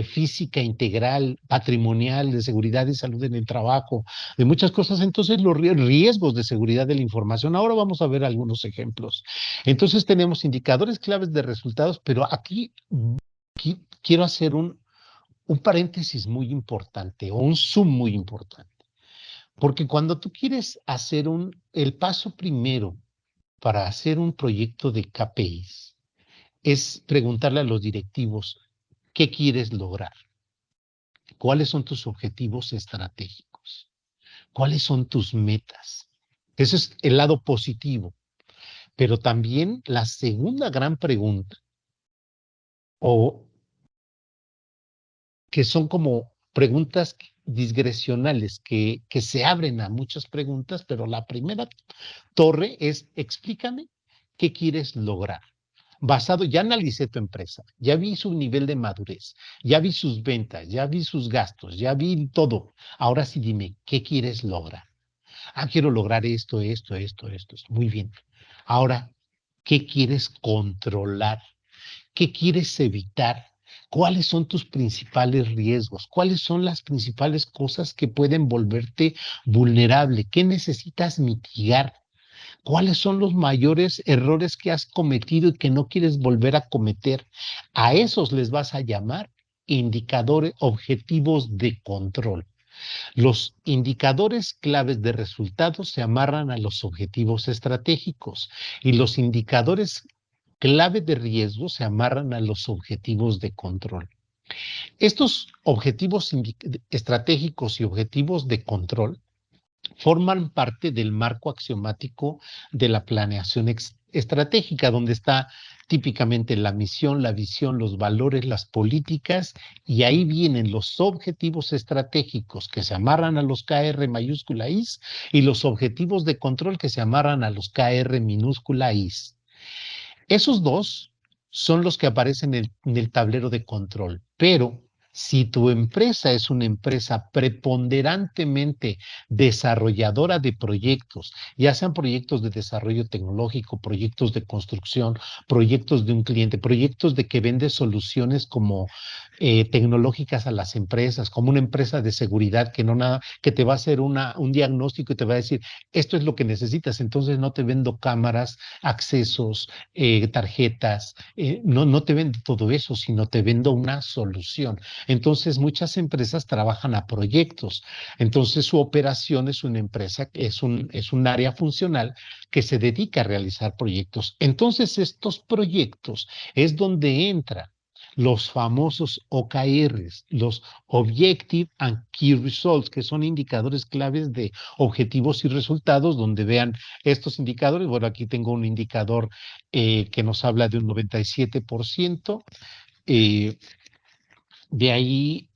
física integral, patrimonial, de seguridad y salud en el trabajo, de muchas cosas. Entonces los riesgos de seguridad de la información. Ahora vamos a ver algunos ejemplos. Entonces tenemos indicadores claves de resultados, pero aquí quiero hacer un paréntesis muy importante o un zoom muy importante. Porque cuando tú quieres hacer el paso primero para hacer un proyecto de KPIs es preguntarle a los directivos, ¿qué quieres lograr? ¿Cuáles son tus objetivos estratégicos? ¿Cuáles son tus metas? Ese es el lado positivo. Pero también la segunda gran pregunta, o que son como preguntas discrecionales que se abren a muchas preguntas, pero la primera torre es explícame qué quieres lograr. Basado, ya analicé tu empresa, ya vi su nivel de madurez, ya vi sus ventas, ya vi sus gastos, ya vi todo. Ahora sí dime, ¿qué quieres lograr? Ah, quiero lograr esto. Muy bien. Ahora, ¿qué quieres controlar? ¿Qué quieres evitar? ¿Cuáles son tus principales riesgos? ¿Cuáles son las principales cosas que pueden volverte vulnerable? ¿Qué necesitas mitigar? ¿Cuáles son los mayores errores que has cometido y que no quieres volver a cometer? A esos les vas a llamar indicadores objetivos de control. Los indicadores claves de resultados se amarran a los objetivos estratégicos y los indicadores clave de riesgo se amarran a los objetivos de control. Estos objetivos estratégicos y objetivos de control forman parte del marco axiomático de la planeación estratégica, donde está típicamente la misión, la visión, los valores, las políticas, y ahí vienen los objetivos estratégicos que se amarran a los KR mayúscula IS y los objetivos de control que se amarran a los KR minúscula IS. Esos dos son los que aparecen en el tablero de control, pero si tu empresa es una empresa preponderantemente desarrolladora de proyectos, ya sean proyectos de desarrollo tecnológico, proyectos de construcción, proyectos de un cliente, proyectos de que vende soluciones como tecnológicas a las empresas, como una empresa de seguridad que no nada, que te va a hacer un diagnóstico y te va a decir, esto es lo que necesitas, entonces no te vendo cámaras, accesos, tarjetas, no te vendo todo eso, sino te vendo una solución. Entonces, muchas empresas trabajan a proyectos. Entonces, su operación es una empresa, es un área funcional que se dedica a realizar proyectos. Entonces, estos proyectos es donde entran los famosos OKRs, los Objective and Key Results, que son indicadores claves de objetivos y resultados, donde vean estos indicadores. Bueno, aquí tengo un indicador que nos habla de un 97%. De ahí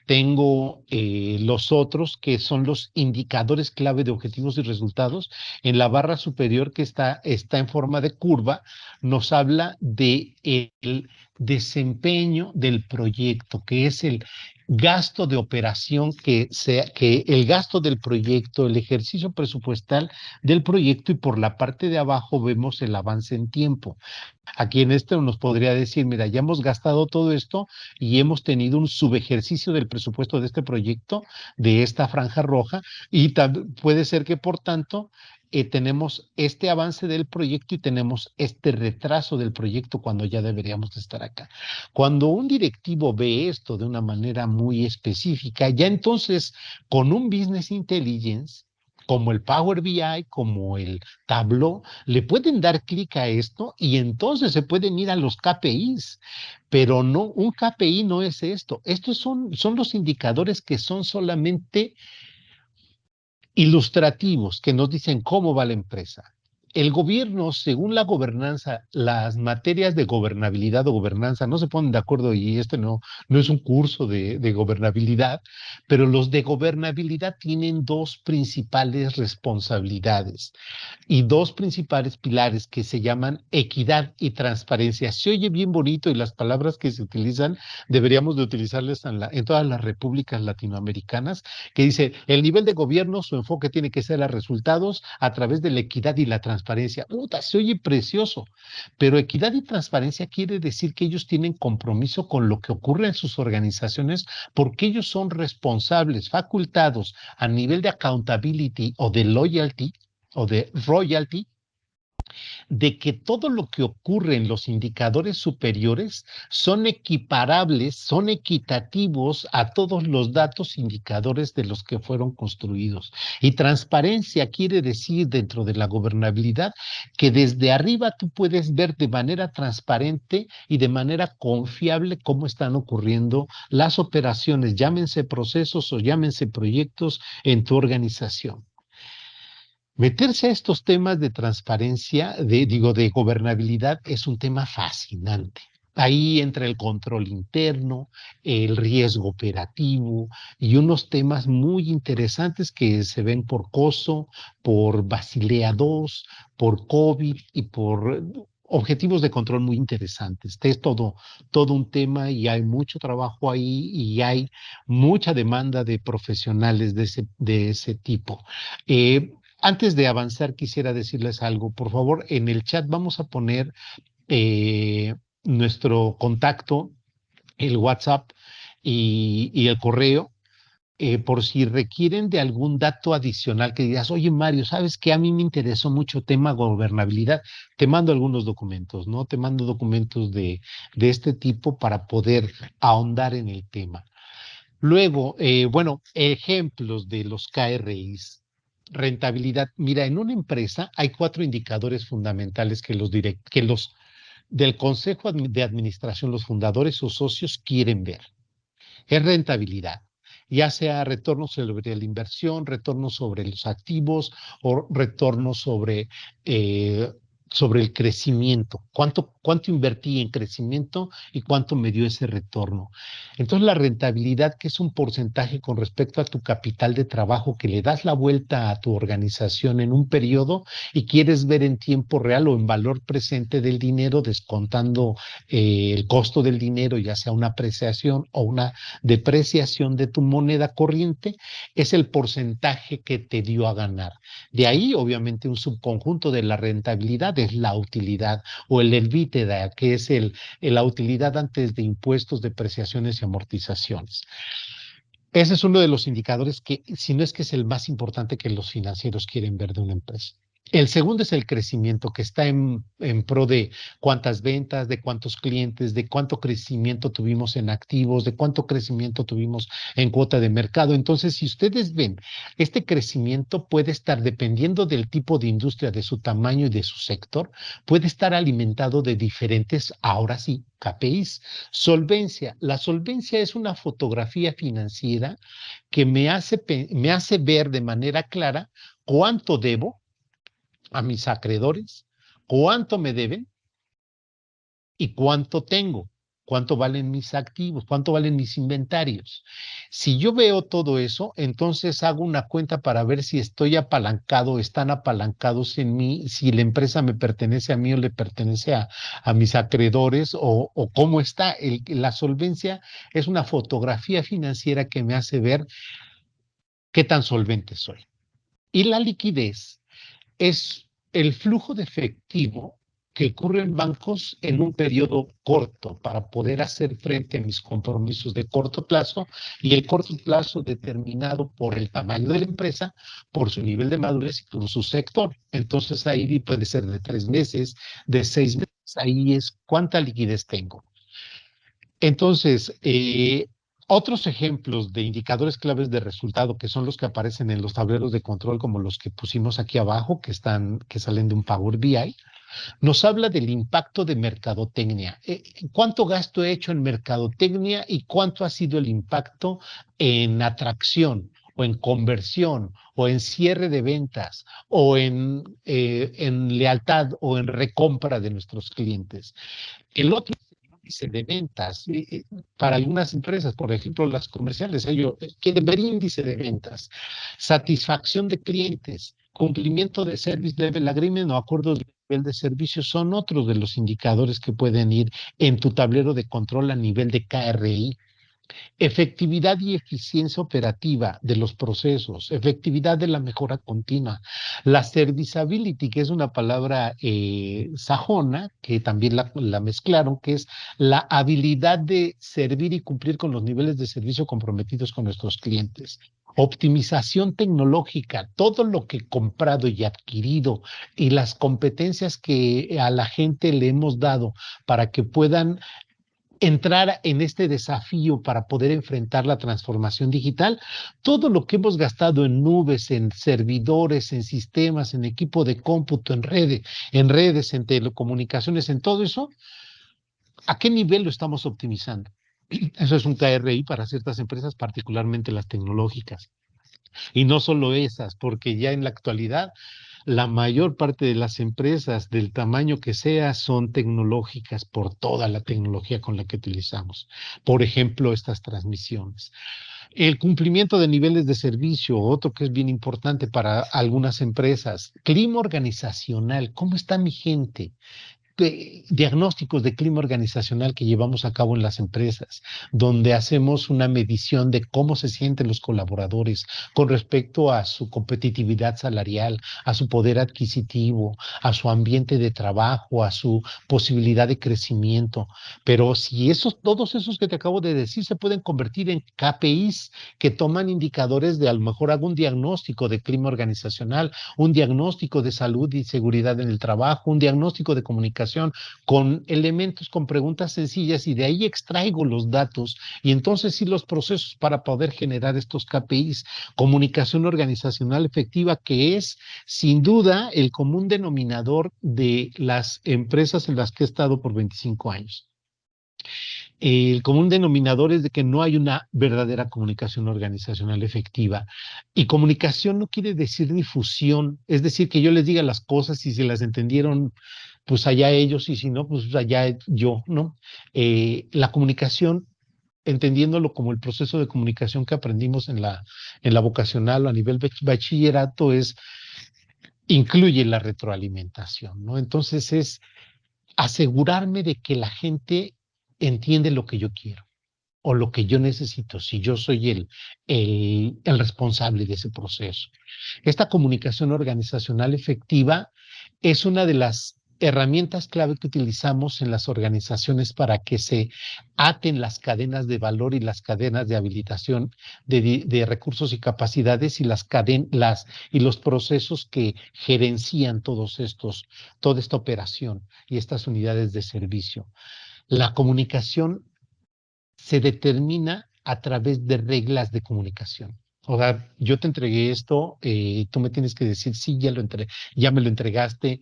tengo los otros que son los indicadores clave de objetivos y resultados. En la barra superior que está en forma de curva, nos habla de el desempeño del proyecto, que es el gasto de operación que el gasto del proyecto, el ejercicio presupuestal del proyecto, y por la parte de abajo vemos el avance en tiempo. Aquí en este nos podría decir, mira, ya hemos gastado todo esto y hemos tenido un subejercicio del presupuesto de este proyecto, de esta franja roja, y puede ser que por tanto tenemos este avance del proyecto y tenemos este retraso del proyecto cuando ya deberíamos de estar acá. Cuando un directivo ve esto de una manera muy específica, ya entonces con un business intelligence, como el Power BI, como el Tableau, le pueden dar clic a esto y entonces se pueden ir a los KPIs, pero no, un KPI no es esto. Estos son los indicadores que son solamente ilustrativos, que nos dicen cómo va la empresa. El gobierno, según la gobernanza, las materias de gobernabilidad o gobernanza no se ponen de acuerdo, y este no es un curso de gobernabilidad, pero los de gobernabilidad tienen dos principales responsabilidades y dos principales pilares que se llaman equidad y transparencia. Se oye bien bonito y las palabras que se utilizan deberíamos de utilizarlas en todas las repúblicas latinoamericanas, que dice el nivel de gobierno, su enfoque tiene que ser a resultados a través de la equidad y la transparencia. Puta, se oye precioso, pero equidad y transparencia quiere decir que ellos tienen compromiso con lo que ocurre en sus organizaciones porque ellos son responsables, facultados a nivel de accountability o de loyalty o de royalty, de que todo lo que ocurre en los indicadores superiores son equiparables, son equitativos a todos los datos indicadores de los que fueron construidos. Y transparencia quiere decir, dentro de la gobernabilidad, que desde arriba tú puedes ver de manera transparente y de manera confiable cómo están ocurriendo las operaciones, llámense procesos o llámense proyectos en tu organización. Meterse a estos temas de transparencia, de gobernabilidad, es un tema fascinante. Ahí entra el control interno, el riesgo operativo y unos temas muy interesantes que se ven por COSO, por Basilea II, por COVID y por objetivos de control muy interesantes. Es todo un tema y hay mucho trabajo ahí y hay mucha demanda de profesionales de ese tipo. Antes de avanzar, quisiera decirles algo. Por favor, en el chat vamos a poner nuestro contacto el WhatsApp y el correo, por si requieren de algún dato adicional que digas, oye Mario, ¿sabes qué? A mí me interesó mucho tema gobernabilidad. Te mando algunos documentos, ¿no? Te mando documentos de este tipo para poder ahondar en el tema. Luego, bueno, ejemplos de los KRIs. Rentabilidad. Mira, en una empresa hay 4 indicadores fundamentales que los del Consejo de Administración, los fundadores o socios quieren ver. Es rentabilidad, ya sea retorno sobre la inversión, retorno sobre los activos o retorno eh, sobre el crecimiento. ¿Cuánto invertí en crecimiento y cuánto me dio ese retorno? Entonces, la rentabilidad, que es un porcentaje con respecto a tu capital de trabajo que le das la vuelta a tu organización en un periodo y quieres ver en tiempo real o en valor presente del dinero, descontando el costo del dinero, ya sea una apreciación o una depreciación de tu moneda corriente, es el porcentaje que te dio a ganar. De ahí, obviamente, un subconjunto de la rentabilidad es la utilidad o el EBITDA, que es la utilidad antes de impuestos, depreciaciones y amortizaciones. Ese es uno de los indicadores que, si no es que es el más importante que los financieros quieren ver de una empresa. El segundo es el crecimiento, que está en pro de cuántas ventas, de cuántos clientes, de cuánto crecimiento tuvimos en activos, de cuánto crecimiento tuvimos en cuota de mercado. Entonces, si ustedes ven, este crecimiento puede estar, dependiendo del tipo de industria, de su tamaño y de su sector, puede estar alimentado de diferentes, ahora sí, KPIs. Solvencia. La solvencia es una fotografía financiera que me hace ver de manera clara cuánto debo a mis acreedores, cuánto me deben y cuánto tengo, cuánto valen mis activos, cuánto valen mis inventarios. Si yo veo todo eso, entonces hago una cuenta para ver si estoy apalancado, están apalancados en mí, si la empresa me pertenece a mí o le pertenece a mis acreedores o cómo está. La solvencia es una fotografía financiera que me hace ver qué tan solvente soy. Y la liquidez es el flujo de efectivo que ocurre en bancos en un periodo corto para poder hacer frente a mis compromisos de corto plazo y el corto plazo determinado por el tamaño de la empresa, por su nivel de madurez y por su sector. Entonces ahí puede ser de 3 meses, de 6 meses, ahí es cuánta liquidez tengo. Entonces, otros ejemplos de indicadores claves de resultado, que son los que aparecen en los tableros de control, como los que pusimos aquí abajo, que salen de un Power BI, nos habla del impacto de mercadotecnia. ¿Cuánto gasto he hecho en mercadotecnia y cuánto ha sido el impacto en atracción o en conversión o en cierre de ventas o en lealtad o en recompra de nuestros clientes? El otro índice de ventas para algunas empresas, por ejemplo, las comerciales, ellos quieren ver índice de ventas, satisfacción de clientes, cumplimiento de Service Level Agreement o acuerdos de nivel de servicio son otros de los indicadores que pueden ir en tu tablero de control a nivel de KRI. Efectividad y eficiencia operativa de los procesos, efectividad de la mejora continua. La serviceability, que es una palabra sajona, que también la mezclaron, que es la habilidad de servir y cumplir con los niveles de servicio comprometidos con nuestros clientes. Optimización tecnológica, todo lo que he comprado y adquirido y las competencias que a la gente le hemos dado para que puedan entrar en este desafío para poder enfrentar la transformación digital, todo lo que hemos gastado en nubes, en servidores, en sistemas, en equipo de cómputo, en redes, en telecomunicaciones, en todo eso, ¿a qué nivel lo estamos optimizando? Eso es un KRI para ciertas empresas, particularmente las tecnológicas. Y no solo esas, porque ya en la actualidad la mayor parte de las empresas, del tamaño que sea, son tecnológicas por toda la tecnología con la que utilizamos. Por ejemplo, estas transmisiones. El cumplimiento de niveles de servicio, otro que es bien importante para algunas empresas. Clima organizacional, ¿cómo está mi gente? diagnósticos de clima organizacional que llevamos a cabo en las empresas, donde hacemos una medición de cómo se sienten los colaboradores con respecto a su competitividad salarial, a su poder adquisitivo, a su ambiente de trabajo, a su posibilidad de crecimiento. Pero si todos esos que te acabo de decir se pueden convertir en KPIs que toman indicadores de, a lo mejor hago un diagnóstico de clima organizacional, un diagnóstico de salud y seguridad en el trabajo, un diagnóstico de comunicación con elementos, con preguntas sencillas, y de ahí extraigo los datos y entonces sí los procesos para poder generar estos KPIs. Comunicación organizacional efectiva, que es sin duda el común denominador de las empresas en las que he estado por 25 años. El común denominador es de que no hay una verdadera comunicación organizacional efectiva. Y comunicación no quiere decir difusión, es decir, que yo les diga las cosas y si las entendieron, pues allá ellos, y si no, pues allá yo, ¿no? La comunicación, entendiéndolo como el proceso de comunicación que aprendimos en la vocacional o a nivel bachillerato, incluye la retroalimentación, ¿no? Entonces es asegurarme de que la gente entiende lo que yo quiero o lo que yo necesito, si yo soy el responsable de ese proceso. Esta comunicación organizacional efectiva es una de las herramientas clave que utilizamos en las organizaciones para que se aten las cadenas de valor y las cadenas de habilitación de recursos y capacidades y y los procesos que gerencian toda esta operación y estas unidades de servicio. La comunicación se determina a través de reglas de comunicación. O sea, yo te entregué esto, tú me tienes que decir, sí, ya me lo entregaste.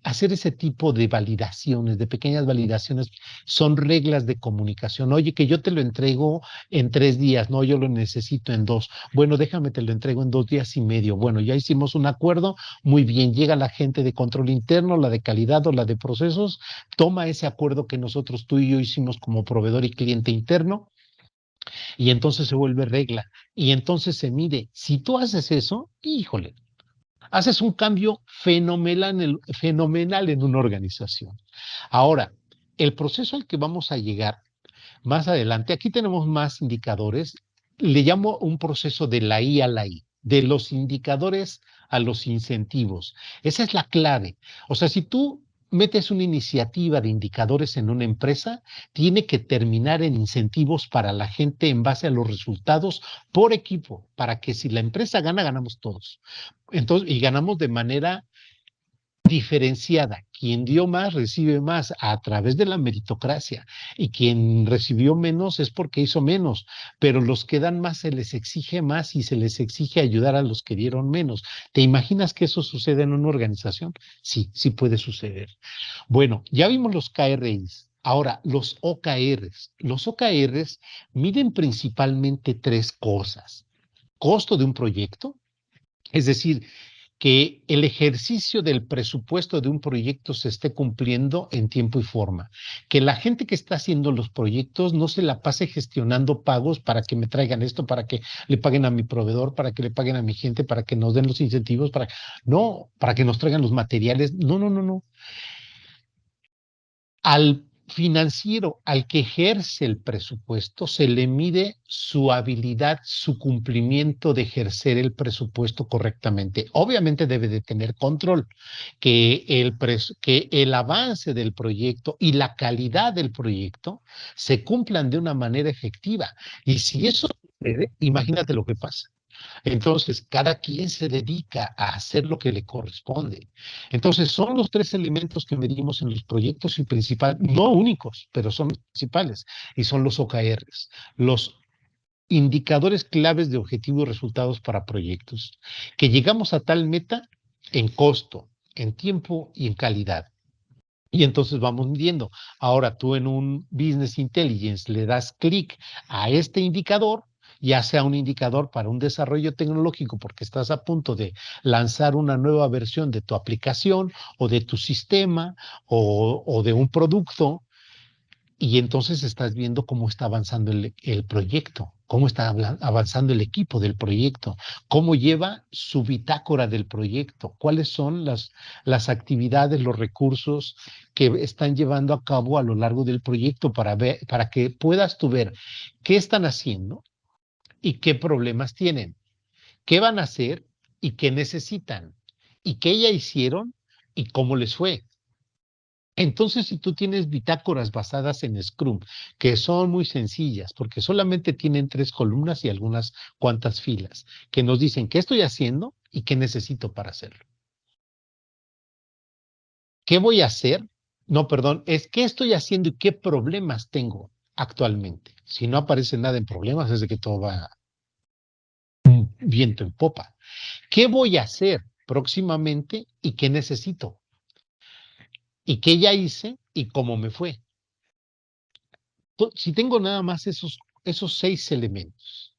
Hacer ese tipo de validaciones, de pequeñas validaciones, son reglas de comunicación. Oye, que yo te lo entrego en 3 días, no, yo lo necesito en 2. Bueno, déjame, te lo entrego en 2 días y medio. Bueno, ya hicimos un acuerdo, muy bien, llega la gente de control interno, la de calidad o la de procesos, toma ese acuerdo que nosotros, tú y yo hicimos como proveedor y cliente interno, y entonces se vuelve regla, y entonces se mide. Si tú haces eso, híjole, haces un cambio fenomenal en una organización. Ahora, el proceso al que vamos a llegar más adelante, aquí tenemos más indicadores, le llamo un proceso de la I a la I, de los indicadores a los incentivos. Esa es la clave. O sea, si tú metes una iniciativa de indicadores en una empresa, tiene que terminar en incentivos para la gente en base a los resultados por equipo, para que si la empresa gana, ganamos todos. Entonces, y ganamos de manera diferenciada. Quien dio más recibe más a través de la meritocracia, y quien recibió menos es porque hizo menos, pero los que dan más se les exige más y se les exige ayudar a los que dieron menos. ¿Te imaginas que eso sucede en una organización? Sí, sí puede suceder. Bueno, ya vimos los KRIs. Ahora, los OKRs. Los OKRs miden principalmente 3 cosas. Costo de un proyecto, es decir, que el ejercicio del presupuesto de un proyecto se esté cumpliendo en tiempo y forma, que la gente que está haciendo los proyectos no se la pase gestionando pagos para que me traigan esto, para que le paguen a mi proveedor, para que le paguen a mi gente, para que nos den los incentivos, para que nos traigan los materiales. No, no, no, no. Al financiero, al que ejerce el presupuesto, se le mide su habilidad, su cumplimiento de ejercer el presupuesto correctamente. Obviamente debe de tener control, que el avance del proyecto y la calidad del proyecto se cumplan de una manera efectiva. Y si eso sucede, imagínate lo que pasa. Entonces, cada quien se dedica a hacer lo que le corresponde. Entonces, son los 3 elementos que medimos en los proyectos y principales, no únicos, pero son los principales, y son los OKRs, los indicadores claves de objetivos y resultados para proyectos, que llegamos a tal meta en costo, en tiempo y en calidad. Y entonces vamos midiendo. Ahora tú en un Business Intelligence le das clic a este indicador, ya sea un indicador para un desarrollo tecnológico porque estás a punto de lanzar una nueva versión de tu aplicación o de tu sistema o de un producto, Y entonces estás viendo cómo está avanzando el proyecto, cómo está avanzando el equipo del proyecto, cómo lleva su bitácora del proyecto, cuáles son las actividades, los recursos que están llevando a cabo a lo largo del proyecto para que puedas tú ver qué están haciendo y qué problemas tienen, qué van a hacer y qué necesitan, y qué ya hicieron y cómo les fue. Entonces, si tú tienes bitácoras basadas en Scrum, que son muy sencillas, porque solamente tienen 3 columnas y algunas cuantas filas, que nos dicen qué estoy haciendo y qué necesito para hacerlo. ¿Qué voy a hacer? No, perdón, es qué estoy haciendo y qué problemas tengo actualmente. Si no aparece nada en problemas, es de que todo va viento en popa. ¿Qué voy a hacer próximamente y qué necesito? ¿Y qué ya hice y cómo me fue? Si tengo nada más esos 6 elementos,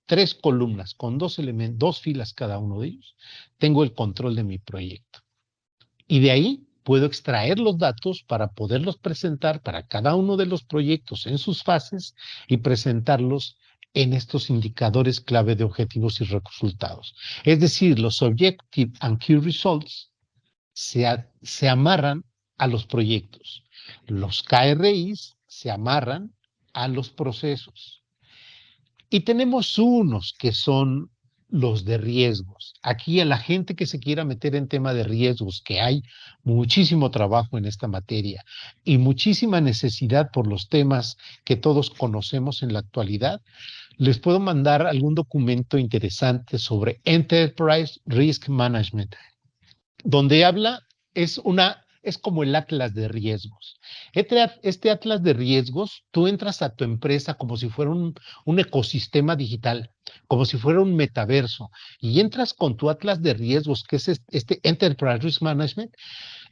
3 columnas con 2 elementos, 2 filas cada uno de ellos, tengo el control de mi proyecto. Y de ahí puedo extraer los datos para poderlos presentar para cada uno de los proyectos en sus fases y presentarlos en estos indicadores clave de objetivos y resultados. Es decir, los Objective and Key Results se amarran a los proyectos. Los KRIs se amarran a los procesos. Y tenemos unos que son los de riesgos. Aquí a la gente que se quiera meter en tema de riesgos, que hay muchísimo trabajo en esta materia y muchísima necesidad por los temas que todos conocemos en la actualidad, les puedo mandar algún documento interesante sobre Enterprise Risk Management, donde habla, es como el atlas de riesgos. Este atlas de riesgos, tú entras a tu empresa como si fuera un ecosistema digital, como si fuera un metaverso, y entras con tu atlas de riesgos, que es este Enterprise Risk Management,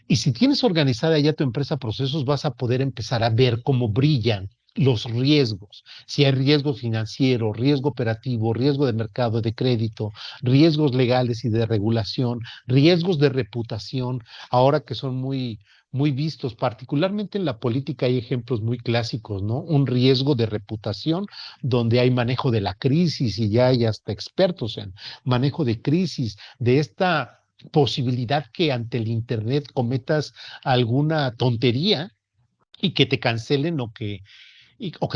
y si tienes organizada ya tu empresa procesos, vas a poder empezar a ver cómo brillan los riesgos, si hay riesgo financiero, riesgo operativo, riesgo de mercado, de crédito, riesgos legales y de regulación, riesgos de reputación, ahora que son muy vistos, particularmente en la política hay ejemplos muy clásicos, ¿no? Un riesgo de reputación donde hay manejo de la crisis y ya hay hasta expertos en manejo de crisis, de esta posibilidad que ante el Internet cometas alguna tontería y que te cancelen o que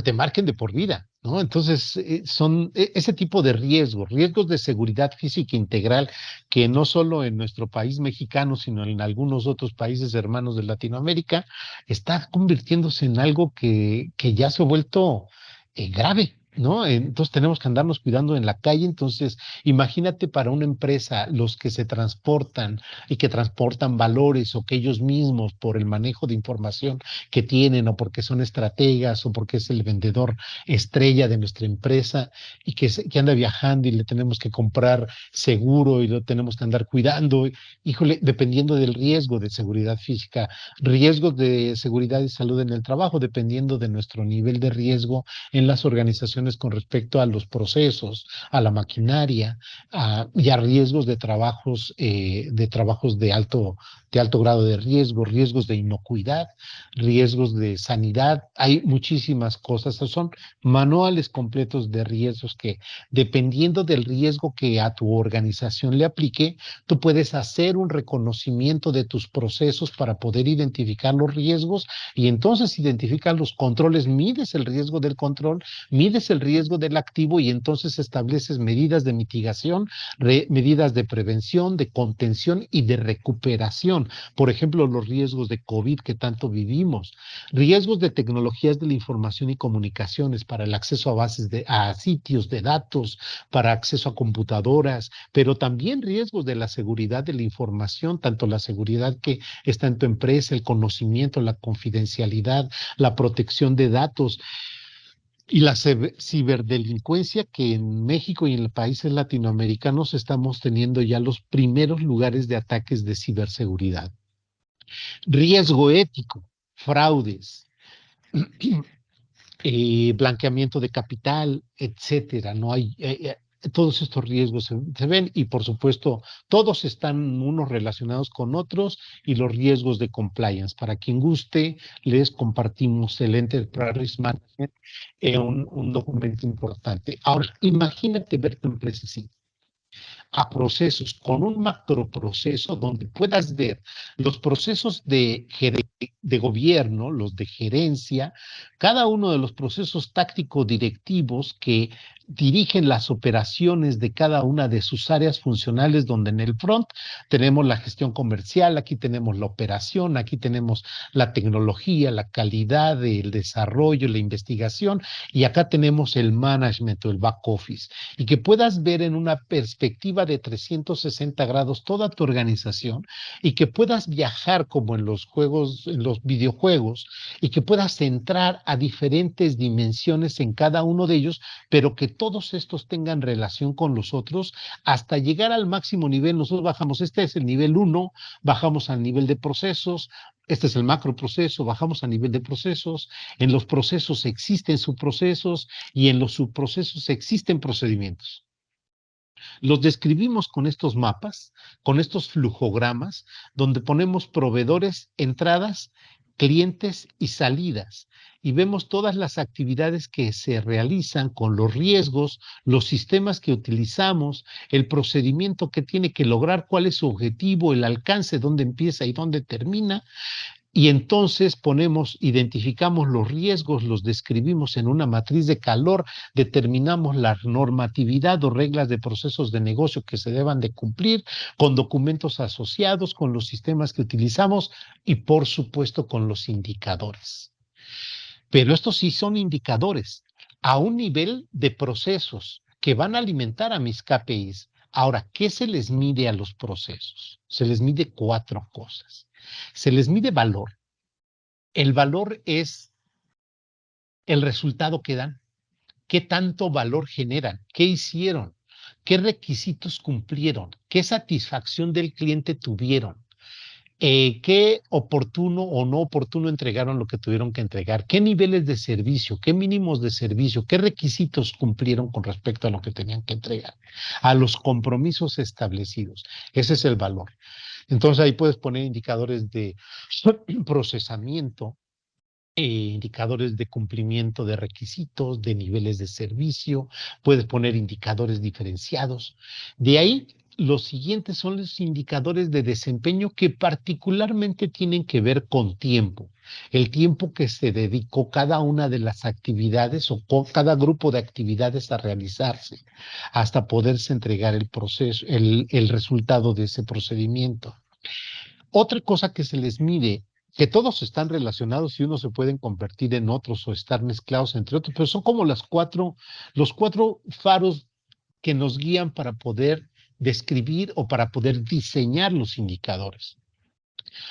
te marquen de por vida, ¿no? Entonces, son ese tipo de riesgos de seguridad física integral que no solo en nuestro país mexicano, sino en algunos otros países hermanos de Latinoamérica, está convirtiéndose en algo que ya se ha vuelto grave. ¿No? Entonces tenemos que andarnos cuidando en la calle. Entonces, imagínate para una empresa los que se transportan y que transportan valores o que ellos mismos por el manejo de información que tienen o porque son estrategas o porque es el vendedor estrella de nuestra empresa y que anda viajando y le tenemos que comprar seguro y lo tenemos que andar cuidando. Híjole, dependiendo del riesgo de seguridad física, riesgos de seguridad y salud en el trabajo, dependiendo de nuestro nivel de riesgo en las organizaciones con respecto a los procesos, a la maquinaria y a riesgos de trabajos de alto grado de riesgo, riesgos de inocuidad, riesgos de sanidad. Hay muchísimas cosas. Son manuales completos de riesgos que, dependiendo del riesgo que a tu organización le aplique, tú puedes hacer un reconocimiento de tus procesos para poder identificar los riesgos y entonces identificas los controles, mides el riesgo del control, mides el riesgo del activo y entonces estableces medidas de mitigación, medidas de prevención, de contención y de recuperación. Por ejemplo, los riesgos de COVID que tanto vivimos, riesgos de tecnologías de la información y comunicaciones para el acceso a sitios de datos, para acceso a computadoras, pero también riesgos de la seguridad de la información, tanto la seguridad que está en tu empresa, el conocimiento, la confidencialidad, la protección de datos y la ciberdelincuencia, que en México y en los países latinoamericanos estamos teniendo ya los primeros lugares de ataques de ciberseguridad. Riesgo ético, fraudes, blanqueamiento de capital, etcétera. No hay, todos estos riesgos se ven y por supuesto todos están unos relacionados con otros y los riesgos de compliance. Para quien guste, les compartimos el Enterprise Risk Management, un documento importante. Ahora, imagínate ver tu empresa así, a procesos con un macroproceso donde puedas ver los procesos de gobierno, los de gerencia, cada uno de los procesos tácticos directivos que dirigen las operaciones de cada una de sus áreas funcionales, donde en el front tenemos la gestión comercial, aquí tenemos la operación, aquí tenemos la tecnología, la calidad, el desarrollo, la investigación, y acá tenemos el management o el back office, y que puedas ver en una perspectiva de 360 grados toda tu organización y que puedas viajar como en los juegos, en los videojuegos, y que puedas entrar a diferentes dimensiones en cada uno de ellos, pero que todos estos tengan relación con los otros hasta llegar al máximo nivel. Nosotros bajamos, este es el nivel 1, bajamos al nivel de procesos, este es el macro proceso, bajamos a nivel de procesos, en los procesos existen subprocesos y en los subprocesos existen procedimientos. Los describimos con estos mapas, con estos flujogramas, donde ponemos proveedores, entradas, clientes y salidas. Y vemos todas las actividades que se realizan con los riesgos, los sistemas que utilizamos, el procedimiento que tiene que lograr, cuál es su objetivo, el alcance, dónde empieza y dónde termina. Y entonces identificamos los riesgos, los describimos en una matriz de calor, determinamos la normatividad o reglas de procesos de negocio que se deban de cumplir, con documentos asociados, con los sistemas que utilizamos y por supuesto con los indicadores. Pero estos sí son indicadores a un nivel de procesos que van a alimentar a mis KPIs. Ahora, ¿qué se les mide a los procesos? Se les mide 4 cosas. Se les mide valor. El valor es el resultado que dan, qué tanto valor generan, qué hicieron, qué requisitos cumplieron, qué satisfacción del cliente tuvieron, qué oportuno o no oportuno entregaron lo que tuvieron que entregar, qué niveles de servicio, qué mínimos de servicio, qué requisitos cumplieron con respecto a lo que tenían que entregar, a los compromisos establecidos. Ese es el valor. Entonces ahí puedes poner indicadores de procesamiento, indicadores de cumplimiento de requisitos, de niveles de servicio, puedes poner indicadores diferenciados. De ahí, los siguientes son los indicadores de desempeño que particularmente tienen que ver con tiempo, el tiempo que se dedicó cada una de las actividades o cada grupo de actividades a realizarse hasta poderse entregar el proceso, el resultado de ese procedimiento. Otra cosa que se les mide, que todos están relacionados y unos se pueden convertir en otros o estar mezclados entre otros, pero son como los cuatro faros que nos guían para poder describir o para poder diseñar los indicadores.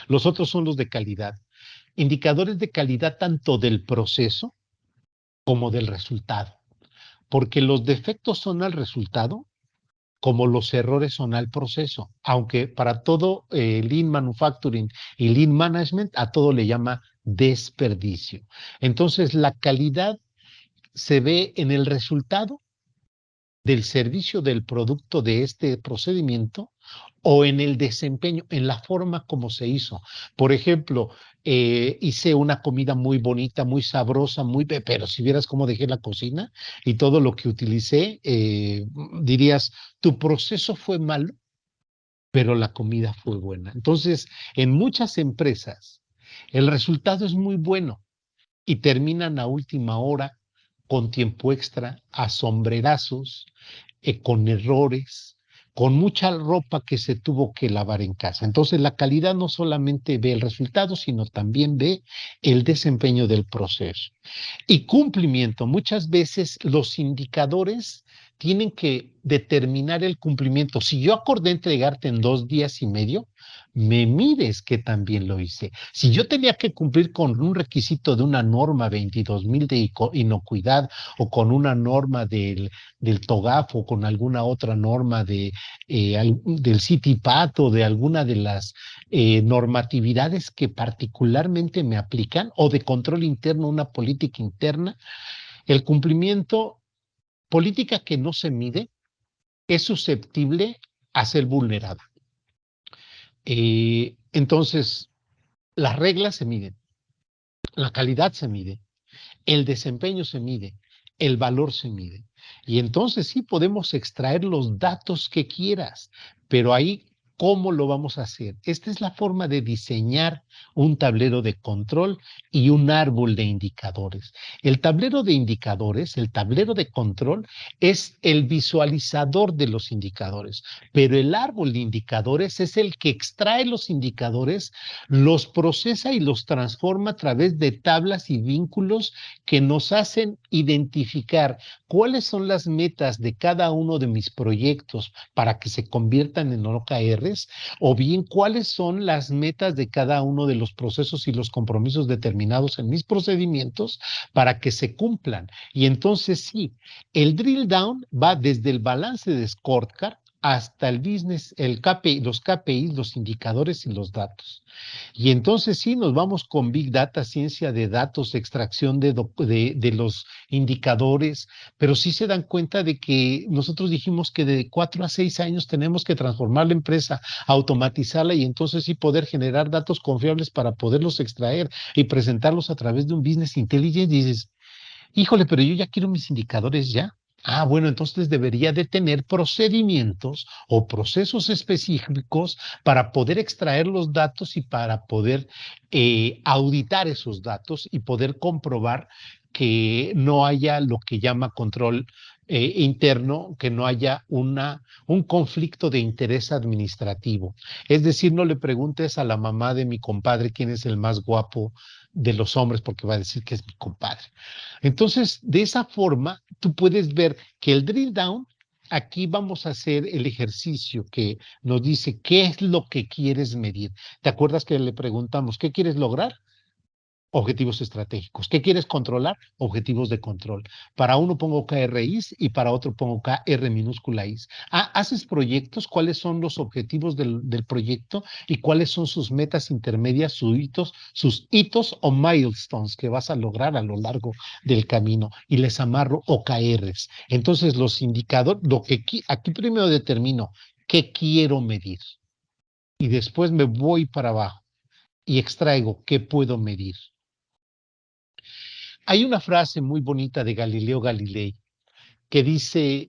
Los otros son los de calidad. Indicadores de calidad tanto del proceso como del resultado, porque los defectos son al resultado como los errores son al proceso, aunque para todo Lean Manufacturing y Lean Management a todo le llama desperdicio. Entonces la calidad se ve en el resultado del servicio del producto de este procedimiento o en el desempeño, en la forma como se hizo. Por ejemplo, hice una comida muy bonita, muy sabrosa, pero si vieras cómo dejé la cocina y todo lo que utilicé, dirías, tu proceso fue malo, pero la comida fue buena. Entonces, en muchas empresas, el resultado es muy bueno y terminan a última hora con tiempo extra, a sombrerazos, con errores, con mucha ropa que se tuvo que lavar en casa. Entonces, la calidad no solamente ve el resultado, sino también ve el desempeño del proceso. Y cumplimiento. Muchas veces los indicadores tienen que determinar el cumplimiento. Si yo acordé entregarte en 2 días y medio, me mires que también lo hice. Si yo tenía que cumplir con un requisito de una norma 22.000 de inocuidad o con una norma del TOGAF o con alguna otra norma del CITIPAT o de alguna de las normatividades que particularmente me aplican o de control interno, una política interna, el cumplimiento, política que no se mide, es susceptible a ser vulnerada. Entonces, las reglas se miden, la calidad se mide, el desempeño se mide, el valor se mide. Y entonces sí podemos extraer los datos que quieras, pero ahí, ¿cómo lo vamos a hacer? Esta es la forma de diseñar un tablero de control y un árbol de indicadores. El tablero de indicadores, el tablero de control, es el visualizador de los indicadores, pero el árbol de indicadores es el que extrae los indicadores, los procesa y los transforma a través de tablas y vínculos que nos hacen identificar cuáles son las metas de cada uno de mis proyectos para que se conviertan en OKRs, o bien cuáles son las metas de cada uno de los procesos y los compromisos determinados en mis procedimientos para que se cumplan. Y entonces sí, el drill down va desde el balance de scorecard hasta el business, el KPI, los KPIs, los indicadores y los datos. Y entonces sí, nos vamos con Big Data, ciencia de datos, extracción de los indicadores, pero sí se dan cuenta de que nosotros dijimos que de 4 a 6 años tenemos que transformar la empresa, automatizarla y entonces sí poder generar datos confiables para poderlos extraer y presentarlos a través de un business intelligence. Y dices, híjole, pero yo ya quiero mis indicadores ya. Ah, bueno, entonces debería de tener procedimientos o procesos específicos para poder extraer los datos y para poder auditar esos datos y poder comprobar que no haya lo que llama control interno, que no haya un conflicto de interés administrativo. Es decir, no le preguntes a la mamá de mi compadre quién es el más guapo de los hombres porque va a decir que es mi compadre. Entonces, de esa forma, tú puedes ver que el drill down, aquí vamos a hacer el ejercicio que nos dice qué es lo que quieres medir. ¿Te acuerdas que le preguntamos qué quieres lograr? Objetivos estratégicos. ¿Qué quieres controlar? Objetivos de control. Para uno pongo KRIs y para otro pongo KR minúscula Is. Ah, ¿haces proyectos? ¿Cuáles son los objetivos del proyecto y cuáles son sus metas intermedias, sus hitos o milestones que vas a lograr a lo largo del camino? Y les amarro OKRs. Entonces, los indicadores, lo que aquí primero determino qué quiero medir y después me voy para abajo y extraigo qué puedo medir. Hay una frase muy bonita de Galileo Galilei que dice,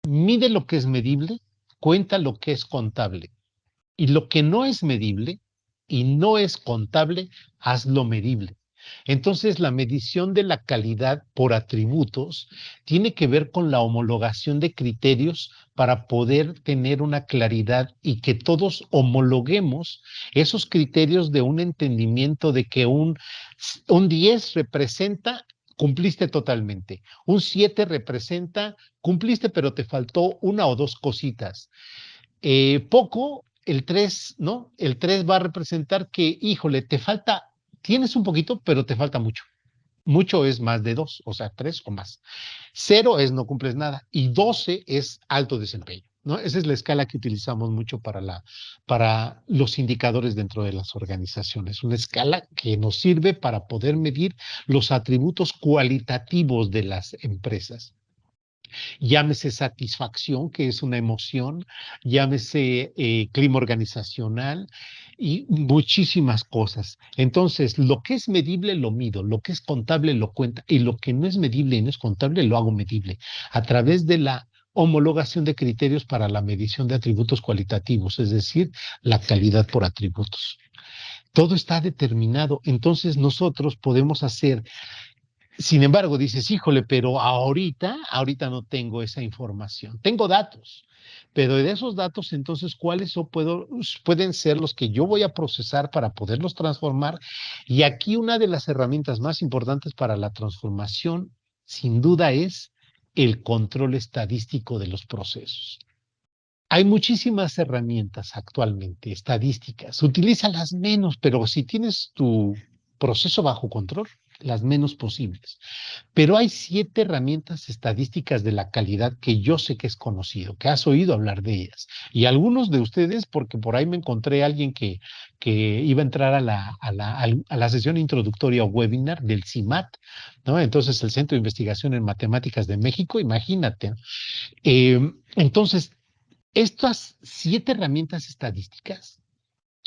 mide lo que es medible, cuenta lo que es contable, y lo que no es medible y no es contable, hazlo medible. Entonces, la medición de la calidad por atributos tiene que ver con la homologación de criterios para poder tener una claridad y que todos homologuemos esos criterios de un entendimiento de que un 10 representa cumpliste totalmente, un 7 representa cumpliste pero te faltó una o dos cositas. Poco, el 3, ¿no? El 3 va a representar que, híjole, te falta, tienes un poquito, pero te falta mucho. Mucho es más de 2, o sea, 3 o más. 0 es no cumples nada y 12 es alto desempeño, ¿no? Esa es la escala que utilizamos mucho para los indicadores dentro de las organizaciones. Una escala que nos sirve para poder medir los atributos cualitativos de las empresas. Llámese satisfacción, que es una emoción, llámese clima organizacional y muchísimas cosas. Entonces, lo que es medible lo mido, lo que es contable lo cuenta y lo que no es medible y no es contable lo hago medible a través de la homologación de criterios para la medición de atributos cualitativos, es decir, la calidad por atributos. Todo está determinado, entonces nosotros podemos hacer. Sin embargo, dices, híjole, pero ahorita no tengo esa información. Tengo datos, pero de esos datos, entonces, ¿cuáles pueden ser los que yo voy a procesar para poderlos transformar? Y aquí una de las herramientas más importantes para la transformación, sin duda, es el control estadístico de los procesos. Hay muchísimas herramientas actualmente, estadísticas. Utilízalas menos, pero si tienes tu proceso bajo control, las menos posibles. Pero hay 7 herramientas estadísticas de la calidad que yo sé que es conocido, que has oído hablar de ellas. Y algunos de ustedes, porque por ahí me encontré a alguien que iba a entrar a la sesión introductoria o webinar del CIMAT, ¿no? Entonces, el Centro de Investigación en Matemáticas de México, imagínate. Entonces, estas 7 herramientas estadísticas,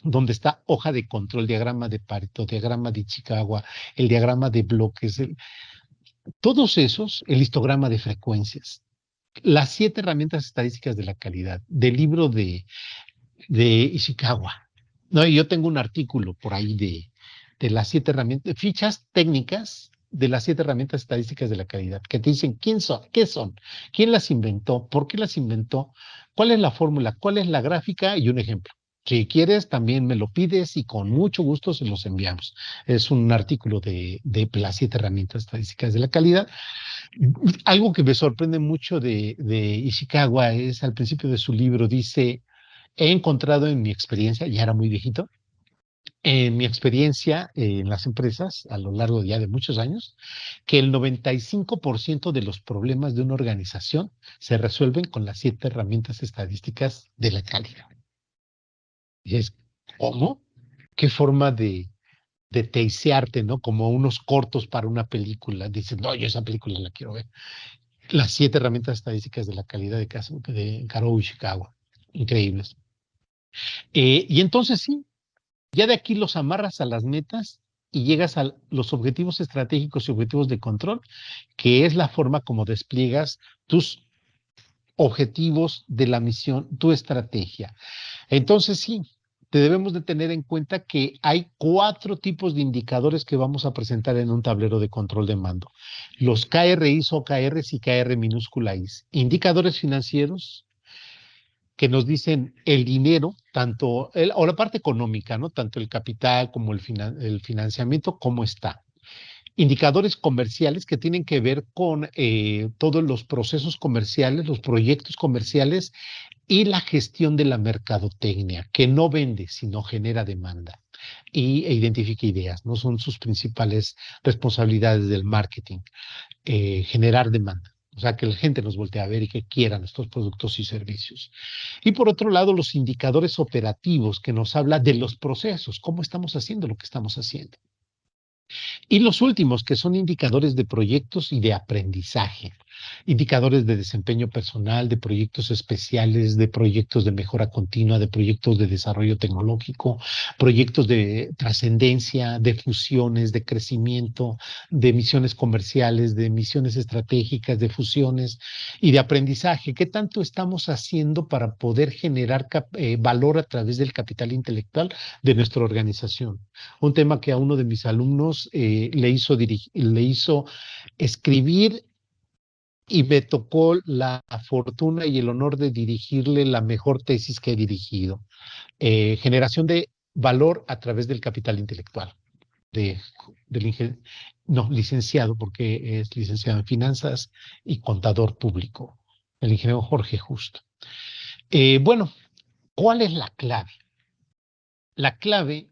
donde está hoja de control, diagrama de Pareto, diagrama de Ichikawa, el diagrama de bloques, todos esos, el histograma de frecuencias, las 7 herramientas estadísticas de la calidad del libro de Ishikawa. No, y yo tengo un artículo por ahí de las 7 herramientas, fichas técnicas de las 7 herramientas estadísticas de la calidad, que te dicen quién son, qué son, quién las inventó, por qué las inventó, cuál es la fórmula, cuál es la gráfica y un ejemplo. Si quieres, también me lo pides y con mucho gusto se los enviamos. Es un artículo de las 7 herramientas estadísticas de la calidad. Algo que me sorprende mucho de Ishikawa es al principio de su libro, dice, he encontrado en mi experiencia, ya era muy viejito, en mi experiencia en las empresas a lo largo ya de muchos años, que el 95% de los problemas de una organización se resuelven con las 7 herramientas estadísticas de la calidad. Y es, ¿cómo? ¿Qué forma de teisearte, ¿no? Como unos cortos para una película. Dices, no, yo esa película la quiero ver. Las 7 herramientas estadísticas de la calidad de Karou Ishikawa. Increíbles. Y entonces sí, ya de aquí los amarras a las metas y llegas a los objetivos estratégicos y objetivos de control, que es la forma como despliegas tus objetivos de la misión, tu estrategia. Entonces sí, te debemos de tener en cuenta que hay 4 tipos de indicadores que vamos a presentar en un tablero de control de mando. Los KRIs o KRs y KR minúscula Is. Indicadores financieros que nos dicen el dinero, tanto, o la parte económica, ¿no? Tanto el capital como el financiamiento, cómo está. Indicadores comerciales que tienen que ver con todos los procesos comerciales, los proyectos comerciales y la gestión de la mercadotecnia, que no vende, sino genera demanda e identifica ideas, ¿no? Son sus principales responsabilidades del marketing, generar demanda. O sea, que la gente nos voltee a ver y que quiera nuestros productos y servicios. Y por otro lado, los indicadores operativos que nos habla de los procesos, cómo estamos haciendo lo que estamos haciendo. Y los últimos, que son indicadores de proyectos y de aprendizaje, indicadores de desempeño personal, de proyectos especiales, de proyectos de mejora continua, de proyectos de desarrollo tecnológico, proyectos de trascendencia, de fusiones, de crecimiento, de misiones comerciales, de misiones estratégicas, de fusiones y de aprendizaje. ¿Qué tanto estamos haciendo para poder generar valor a través del capital intelectual de nuestra organización? Un tema que a uno de mis alumnos le hizo escribir y me tocó la fortuna y el honor de dirigirle la mejor tesis que he dirigido. Generación de valor a través del capital intelectual. De, del no, licenciado, porque es licenciado en finanzas y contador público, el ingeniero Jorge Justo. Bueno, ¿cuál es la clave? La clave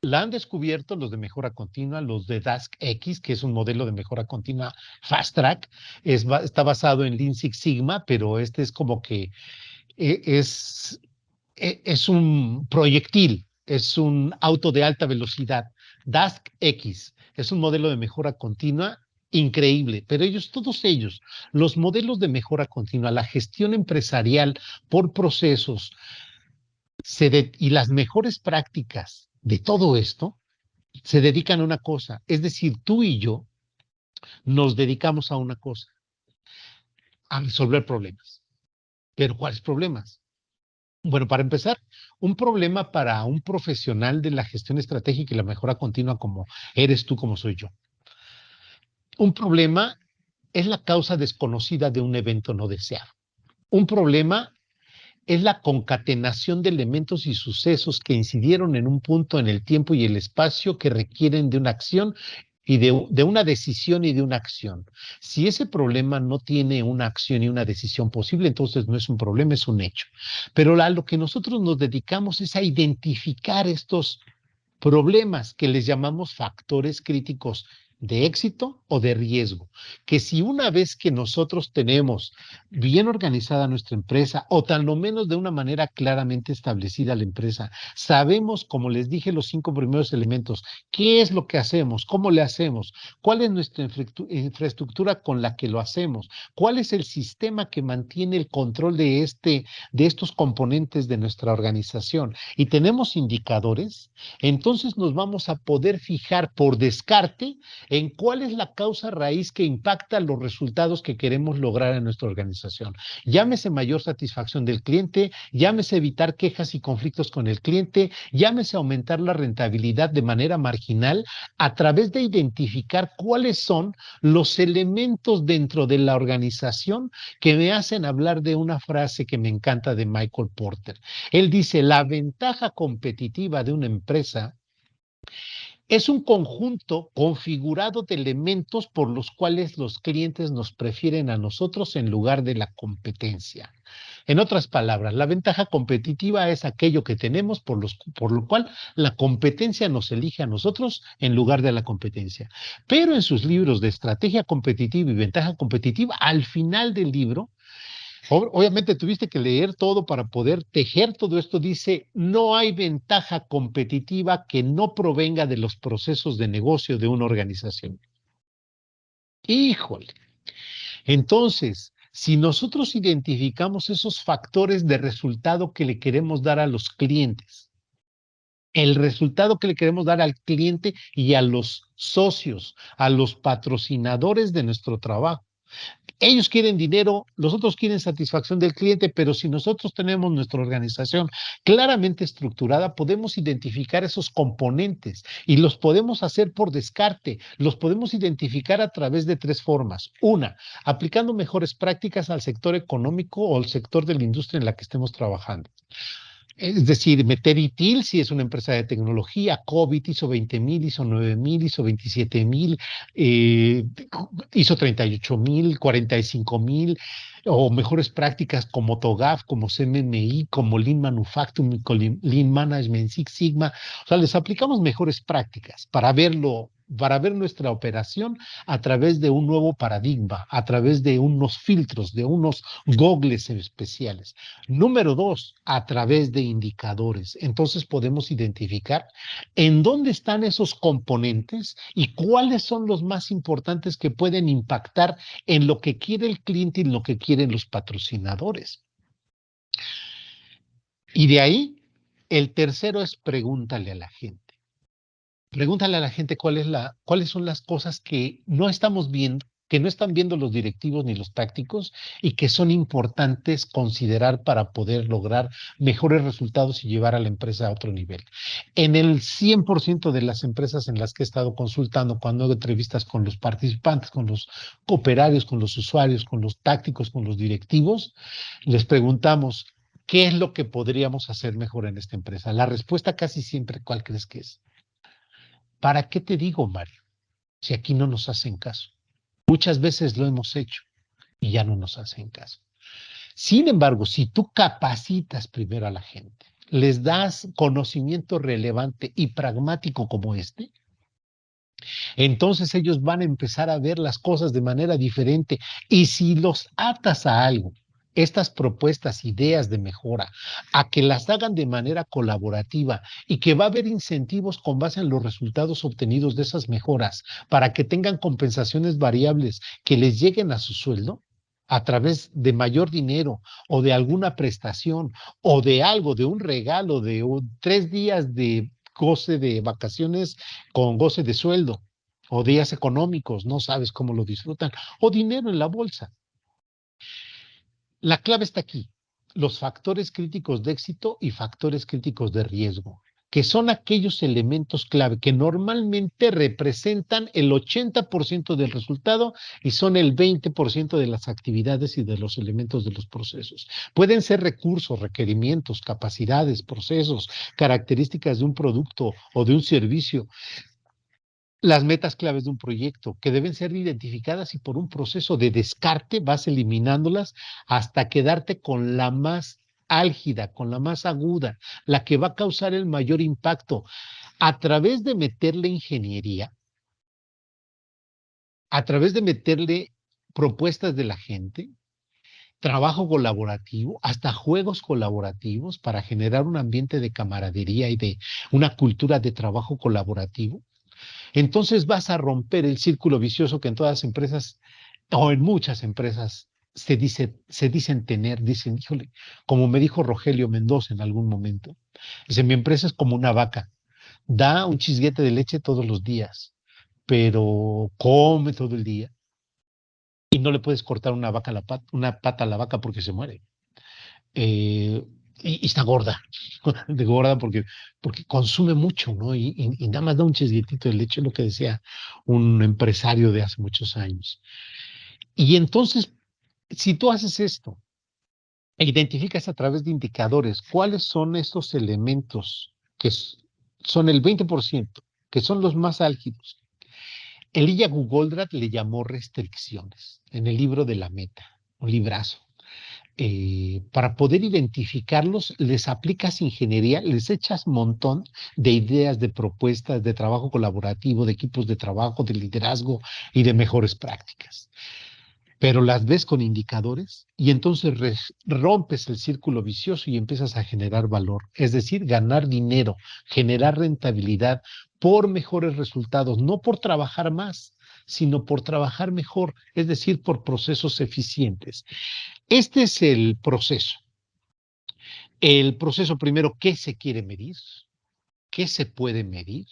la han descubierto los de mejora continua, los de DaskX, que es un modelo de mejora continua fast track. Está basado en Lean Six Sigma, pero este es como que es, es un proyectil, es un auto de alta velocidad. DaskX es un modelo de mejora continua increíble, pero todos ellos, los modelos de mejora continua, la gestión empresarial por procesos y las mejores prácticas de todo esto se dedican a una cosa, es decir, tú y yo nos dedicamos a una cosa, a resolver problemas. ¿Pero cuáles problemas? Bueno, para empezar, un problema para un profesional de la gestión estratégica y la mejora continua como eres tú, como soy yo. Un problema es la causa desconocida de un evento no deseado. Un problema es la concatenación de elementos y sucesos que incidieron en un punto en el tiempo y el espacio que requieren de una acción y de una decisión y de una acción. Si ese problema no tiene una acción y una decisión posible, entonces no es un problema, es un hecho. Pero a lo que nosotros nos dedicamos es a identificar estos problemas que les llamamos factores críticos de éxito o de riesgo. Que si una vez que nosotros tenemos bien organizada nuestra empresa o tan lo menos de una manera claramente establecida la empresa, sabemos, como les dije, los 5 primeros elementos, qué es lo que hacemos, cómo le hacemos, cuál es nuestra infraestructura con la que lo hacemos, cuál es el sistema que mantiene el control de estos componentes de nuestra organización y tenemos indicadores, entonces nos vamos a poder fijar por descarte en cuál es la causa raíz que impacta los resultados que queremos lograr en nuestra organización. Llámese mayor satisfacción del cliente, llámese evitar quejas y conflictos con el cliente, llámese aumentar la rentabilidad de manera marginal a través de identificar cuáles son los elementos dentro de la organización que me hacen hablar de una frase que me encanta de Michael Porter. Él dice, la ventaja competitiva de una empresa es un conjunto configurado de elementos por los cuales los clientes nos prefieren a nosotros en lugar de la competencia. En otras palabras, la ventaja competitiva es aquello que tenemos por lo cual la competencia nos elige a nosotros en lugar de la competencia. Pero en sus libros de estrategia competitiva y ventaja competitiva, al final del libro, obviamente tuviste que leer todo para poder tejer todo esto. Dice, no hay ventaja competitiva que no provenga de los procesos de negocio de una organización. Híjole. Entonces, si nosotros identificamos esos factores de resultado que le queremos dar a los clientes, el resultado que le queremos dar al cliente y a los socios, a los patrocinadores de nuestro trabajo, ellos quieren dinero, los otros quieren satisfacción del cliente, pero si nosotros tenemos nuestra organización claramente estructurada, podemos identificar esos componentes y los podemos hacer por descarte. Los podemos identificar a través de 3 formas. Una, aplicando mejores prácticas al sector económico o al sector de la industria en la que estemos trabajando. Es decir, meter ITIL si es una empresa de tecnología, COVID, ISO 20,000, ISO 9,000, ISO 27,000, ISO 38,000, 45,000, o mejores prácticas como TOGAF, como CMMI, como Lean Manufacturing, Lean Management, Six Sigma. O sea, les aplicamos mejores prácticas para verlo, para ver nuestra operación a través de un nuevo paradigma, a través de unos filtros, de unos gogles especiales. Número 2, a través de indicadores. Entonces podemos identificar en dónde están esos componentes y cuáles son los más importantes que pueden impactar en lo que quiere el cliente y en lo que quieren los patrocinadores. Y de ahí, el tercero es pregúntale a la gente. Pregúntale a la gente cuáles son las cosas que no estamos viendo, que no están viendo los directivos ni los tácticos y que son importantes considerar para poder lograr mejores resultados y llevar a la empresa a otro nivel. En el 100% de las empresas en las que he estado consultando, cuando hago entrevistas con los participantes, con los cooperarios, con los usuarios, con los tácticos, con los directivos, les preguntamos, ¿qué es lo que podríamos hacer mejor en esta empresa? La respuesta casi siempre, ¿cuál crees que es? ¿Para qué te digo, Mario? Si aquí no nos hacen caso. Muchas veces lo hemos hecho y ya no nos hacen caso. Sin embargo, si tú capacitas primero a la gente, les das conocimiento relevante y pragmático como este, entonces ellos van a empezar a ver las cosas de manera diferente. Y si los atas a algo, estas propuestas, ideas de mejora, a que las hagan de manera colaborativa y que va a haber incentivos con base en los resultados obtenidos de esas mejoras para que tengan compensaciones variables que les lleguen a su sueldo a través de mayor dinero o de alguna prestación o de algo, de un regalo, de 3 días de goce de vacaciones con goce de sueldo, o días económicos, no sabes cómo lo disfrutan, o dinero en la bolsa. La clave está aquí, los factores críticos de éxito y factores críticos de riesgo, que son aquellos elementos clave que normalmente representan el 80% del resultado y son el 20% de las actividades y de los elementos de los procesos. Pueden ser recursos, requerimientos, capacidades, procesos, características de un producto o de un servicio. Las metas claves de un proyecto que deben ser identificadas y por un proceso de descarte vas eliminándolas hasta quedarte con la más álgida, con la más aguda, la que va a causar el mayor impacto. A través de meterle ingeniería, a través de meterle propuestas de la gente, trabajo colaborativo, hasta juegos colaborativos para generar un ambiente de camaradería y de una cultura de trabajo colaborativo, entonces vas a romper el círculo vicioso que en todas las empresas o en muchas empresas se dicen tener, dicen, híjole, como me dijo Rogelio Mendoza en algún momento, dice, mi empresa es como una vaca, da un chisguete de leche todos los días, pero come todo el día y no le puedes cortar una pata a la vaca porque se muere. Eh, y está gorda, de gorda porque consume mucho, ¿no? Y nada más da un chisguetito de leche, lo que decía un empresario de hace muchos años. Y entonces, si tú haces esto e identificas a través de indicadores cuáles son estos elementos son el 20%, que son los más álgidos. Elijah Goldratt le llamó restricciones en el libro de la meta, un librazo. Para poder identificarlos, les aplicas ingeniería, les echas un montón de ideas, de propuestas, de trabajo colaborativo, de equipos de trabajo, de liderazgo y de mejores prácticas. Pero las ves con indicadores y entonces rompes el círculo vicioso y empiezas a generar valor, es decir, ganar dinero, generar rentabilidad por mejores resultados, no por trabajar más, sino por trabajar mejor, es decir, por procesos eficientes. Este es el proceso. El proceso primero, ¿qué se quiere medir? ¿Qué se puede medir?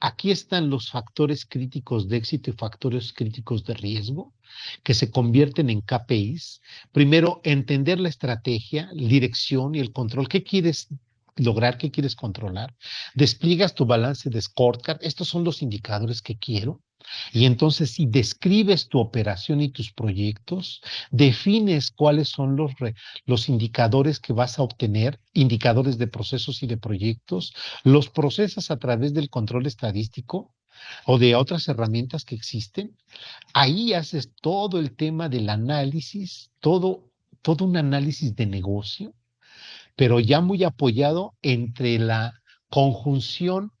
Aquí están los factores críticos de éxito y factores críticos de riesgo que se convierten en KPIs. Primero, entender la estrategia, la dirección y el control. ¿Qué quieres lograr? ¿Qué quieres controlar? Despliegas tu balance de scorecard. Estos son los indicadores que quiero. Y entonces, si describes tu operación y tus proyectos, defines cuáles son los indicadores que vas a obtener, indicadores de procesos y de proyectos, los procesas a través del control estadístico o de otras herramientas que existen. Ahí haces todo el tema del análisis, todo un análisis de negocio, pero ya muy apoyado entre la conjunción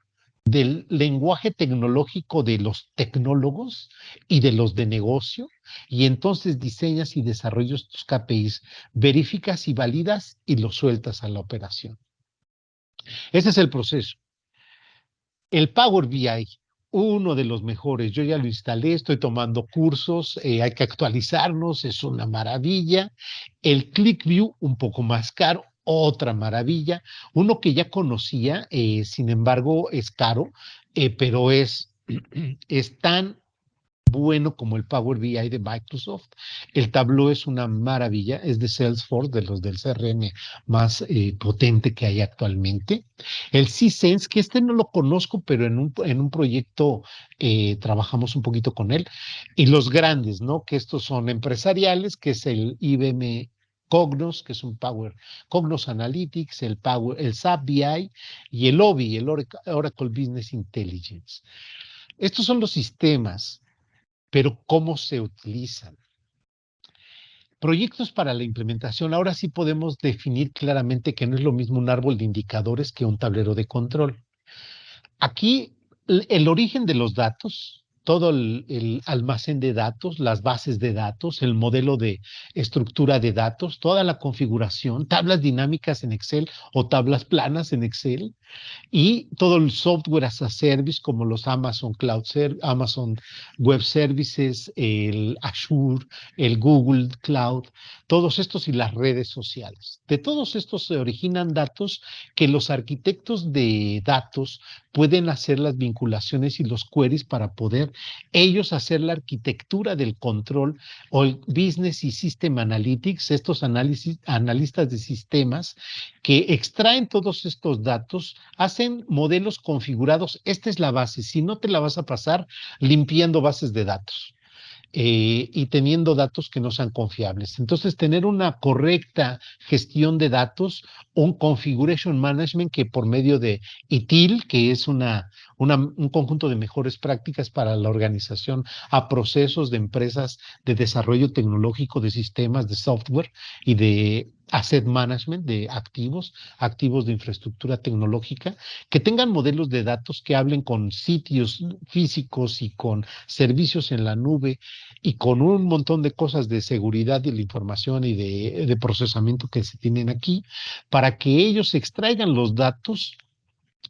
del lenguaje tecnológico de los tecnólogos y de los de negocio, y entonces diseñas y desarrollas tus KPIs, verificas y validas y los sueltas a la operación. Ese es el proceso. El Power BI, uno de los mejores, yo ya lo instalé, estoy tomando cursos, hay que actualizarnos, es una maravilla. El ClickView, un poco más caro, otra maravilla. Uno que ya conocía, sin embargo, es caro, pero es tan bueno como el Power BI de Microsoft. El Tableau es una maravilla, es de Salesforce, de los del CRM más potente que hay actualmente. El C-Sense, que este no lo conozco, pero en un proyecto trabajamos un poquito con él. Y los grandes, ¿no? Que estos son empresariales, que es el IBM Cognos, que es un Cognos Analytics, el SAP BI y el OBI, el Oracle Business Intelligence. Estos son los sistemas, pero ¿cómo se utilizan? Proyectos para la implementación. Ahora sí podemos definir claramente que no es lo mismo un árbol de indicadores que un tablero de control. Aquí el origen de los datos, todo el almacén de datos, las bases de datos, el modelo de estructura de datos, toda la configuración, tablas dinámicas en Excel o tablas planas en Excel, y todo el software as a service como los Amazon Amazon Web Services, el Azure, el Google Cloud, todos estos y las redes sociales. De todos estos se originan datos que los arquitectos de datos pueden hacer las vinculaciones y los queries para poder ellos hacer la arquitectura del control o el Business y System Analytics, estos analistas de sistemas que extraen todos estos datos, hacen modelos configurados. Esta es la base. Si no te la vas a pasar limpiando bases de datos. Y teniendo datos que no sean confiables. Entonces, tener una correcta gestión de datos, un configuration management que por medio de ITIL, que es una un conjunto de mejores prácticas para la organización a procesos de empresas de desarrollo tecnológico de sistemas de software y de asset management de activos de infraestructura tecnológica, que tengan modelos de datos que hablen con sitios físicos y con servicios en la nube y con un montón de cosas de seguridad de la información y de procesamiento que se tienen aquí, para que ellos extraigan los datos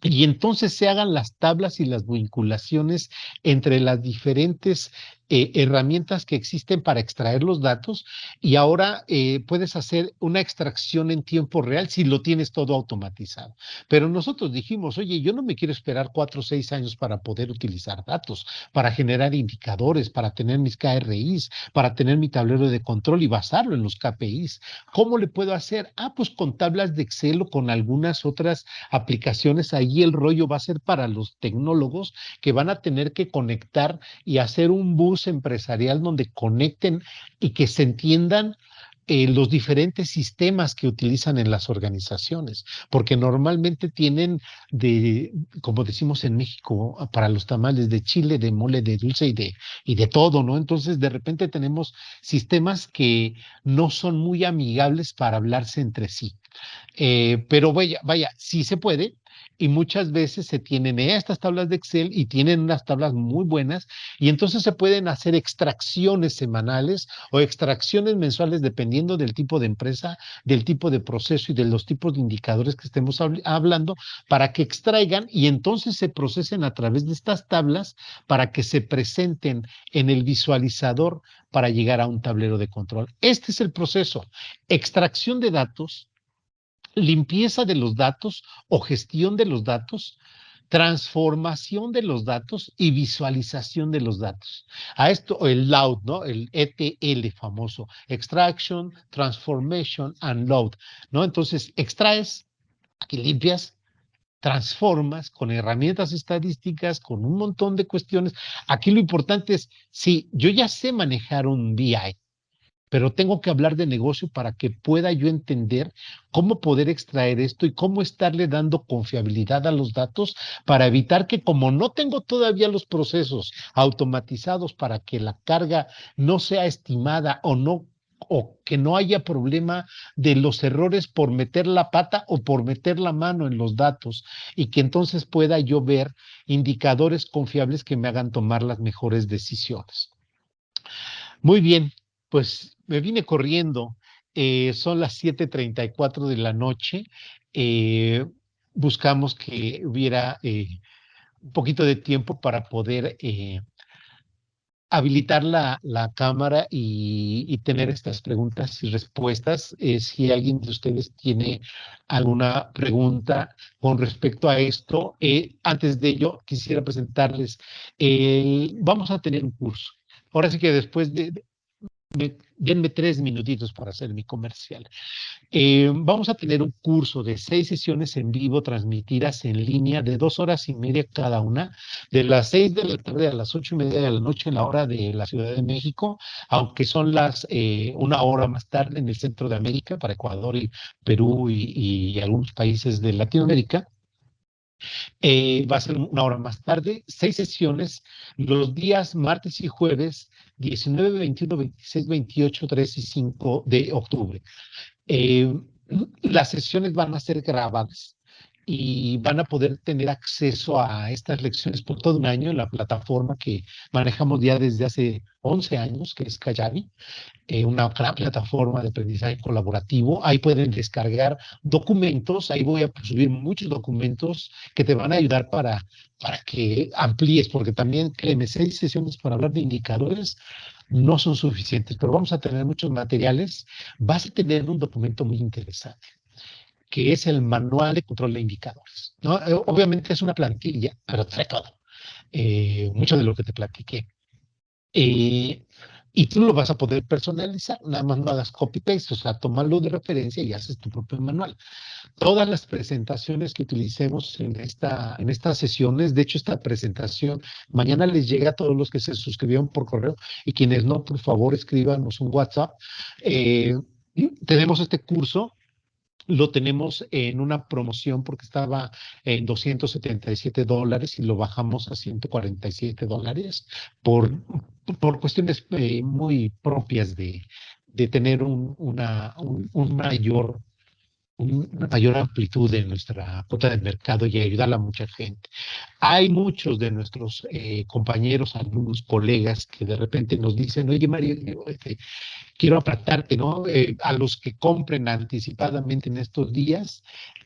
y entonces se hagan las tablas y las vinculaciones entre las diferentes herramientas que existen para extraer los datos y ahora puedes hacer una extracción en tiempo real si lo tienes todo automatizado. Pero nosotros dijimos, oye, yo no me quiero esperar 4 o 6 años para poder utilizar datos, para generar indicadores, para tener mis KRIs, para tener mi tablero de control y basarlo en los KPIs. ¿Cómo le puedo hacer? Pues con tablas de Excel o con algunas otras aplicaciones. Ahí el rollo va a ser para los tecnólogos que van a tener que conectar y hacer un bus empresarial donde conecten y que se entiendan los diferentes sistemas que utilizan en las organizaciones, porque normalmente tienen como decimos en México, para los tamales de chile, de mole, de dulce y de todo, ¿no? Entonces, de repente tenemos sistemas que no son muy amigables para hablarse entre sí. Pero vaya, sí se puede. Y muchas veces se tienen estas tablas de Excel y tienen unas tablas muy buenas y entonces se pueden hacer extracciones semanales o extracciones mensuales dependiendo del tipo de empresa, del tipo de proceso y de los tipos de indicadores que estemos hablando para que extraigan y entonces se procesen a través de estas tablas para que se presenten en el visualizador para llegar a un tablero de control. Este es el proceso. Extracción de datos, limpieza de los datos o gestión de los datos, transformación de los datos y visualización de los datos. A esto, el load, ¿no? El ETL famoso, Extraction, Transformation and Load, ¿no? Entonces, extraes, aquí limpias, transformas con herramientas estadísticas, con un montón de cuestiones. Aquí lo importante es, sí, yo ya sé manejar un BI, pero tengo que hablar de negocio para que pueda yo entender cómo poder extraer esto y cómo estarle dando confiabilidad a los datos para evitar que como no tengo todavía los procesos automatizados para que la carga no sea estimada o que no haya problema de los errores por meter la pata o por meter la mano en los datos y que entonces pueda yo ver indicadores confiables que me hagan tomar las mejores decisiones. Muy bien, pues me vine corriendo. Son las 7:34 de la noche. Eh, Buscamos que hubiera un poquito de tiempo para poder habilitar la cámara y tener estas preguntas y respuestas. Si alguien de ustedes tiene alguna pregunta con respecto a esto, antes de ello quisiera presentarles, vamos a tener un curso. Ahora sí que después denme 3 minutitos para hacer mi comercial. Vamos a tener un curso de 6 sesiones en vivo transmitidas en línea de 2 horas y media cada una, de las 6 de la tarde a las 8:30 de la noche en la hora de la Ciudad de México, aunque son una hora más tarde en el centro de América, para Ecuador y Perú y algunos países de Latinoamérica. Va a ser una hora más tarde, 6 sesiones, los días martes y jueves, 19, 21, 26, 28, 3 y 5 de octubre. Eh, las sesiones van a ser grabadas y van a poder tener acceso a estas lecciones por todo un año en la plataforma que manejamos ya desde hace 11 años, que es Kajabi, una gran plataforma de aprendizaje colaborativo. Ahí pueden descargar documentos, ahí voy a subir muchos documentos que te van a ayudar para que amplíes, porque también, créeme, 6 sesiones para hablar de indicadores no son suficientes, pero vamos a tener muchos materiales. Vas a tener un documento muy interesante, que es el manual de control de indicadores, ¿no? Obviamente es una plantilla, pero trae todo. Mucho de lo que te platiqué. Y tú lo vas a poder personalizar, nada más no hagas copy-paste, o sea, tómalo de referencia y haces tu propio manual. Todas las presentaciones que utilicemos en estas sesiones, de hecho, esta presentación mañana les llega a todos los que se suscribieron por correo y quienes no, por favor, escríbanos un WhatsApp. Tenemos este curso lo tenemos en una promoción porque estaba en $277 y lo bajamos a $147 por, por cuestiones muy propias de tener una mayor amplitud en nuestra cuota de mercado y ayudar a mucha gente. Hay muchos de nuestros compañeros, alumnos, colegas que de repente nos dicen, oye Mario, quiero apartarte, ¿no? A los que compren anticipadamente en estos días,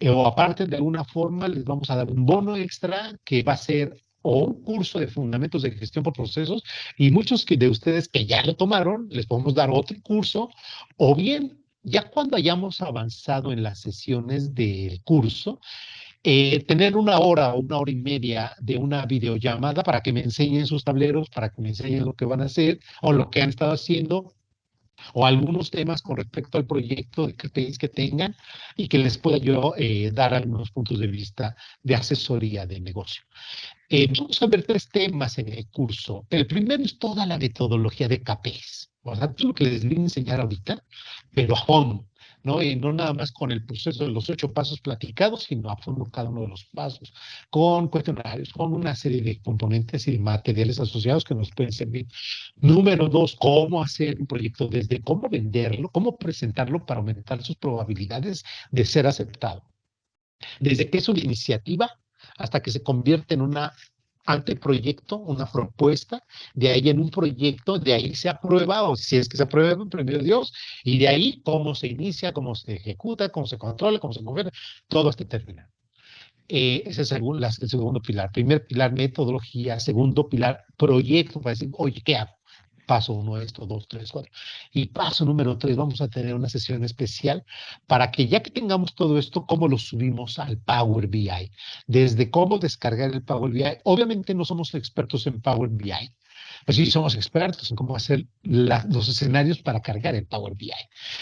o aparte de alguna forma, les vamos a dar un bono extra que va a ser o un curso de fundamentos de gestión por procesos, y muchos de ustedes que ya lo tomaron, les podemos dar otro curso, o bien, ya cuando hayamos avanzado en las sesiones del curso, tener una hora y media de una videollamada para que me enseñen sus tableros, para que me enseñen lo que van a hacer o lo que han estado haciendo, o algunos temas con respecto al proyecto de KPIs que tengan y que les pueda yo dar algunos puntos de vista de asesoría de negocio. Vamos a ver tres temas en el curso. El primero es toda la metodología de KPIs. O sea, todo lo que les voy a enseñar ahorita, pero a fondo, ¿no? Y no nada más con el proceso de los 8 pasos platicados, sino a fondo cada uno de los pasos, con cuestionarios, con una serie de componentes y de materiales asociados que nos pueden servir. Número dos, cómo hacer un proyecto, desde cómo venderlo, cómo presentarlo para aumentar sus probabilidades de ser aceptado. Desde que es una iniciativa hasta que se convierte en un anteproyecto, una propuesta, de ahí en un proyecto, de ahí se aprueba, o si es que se aprueba, primero Dios, y de ahí cómo se inicia, cómo se ejecuta, cómo se controla, cómo se convierte, todo hasta terminar. Ese es el segundo pilar. Primer pilar, metodología. Segundo pilar, proyecto, para decir, oye, ¿qué hago? Paso uno, esto, dos, tres, cuatro. Y paso número tres, vamos a tener una sesión especial para que ya que tengamos todo esto, ¿cómo lo subimos al Power BI? Desde cómo descargar el Power BI. Obviamente no somos expertos en Power BI, pues sí, somos expertos en cómo hacer los escenarios para cargar el Power BI.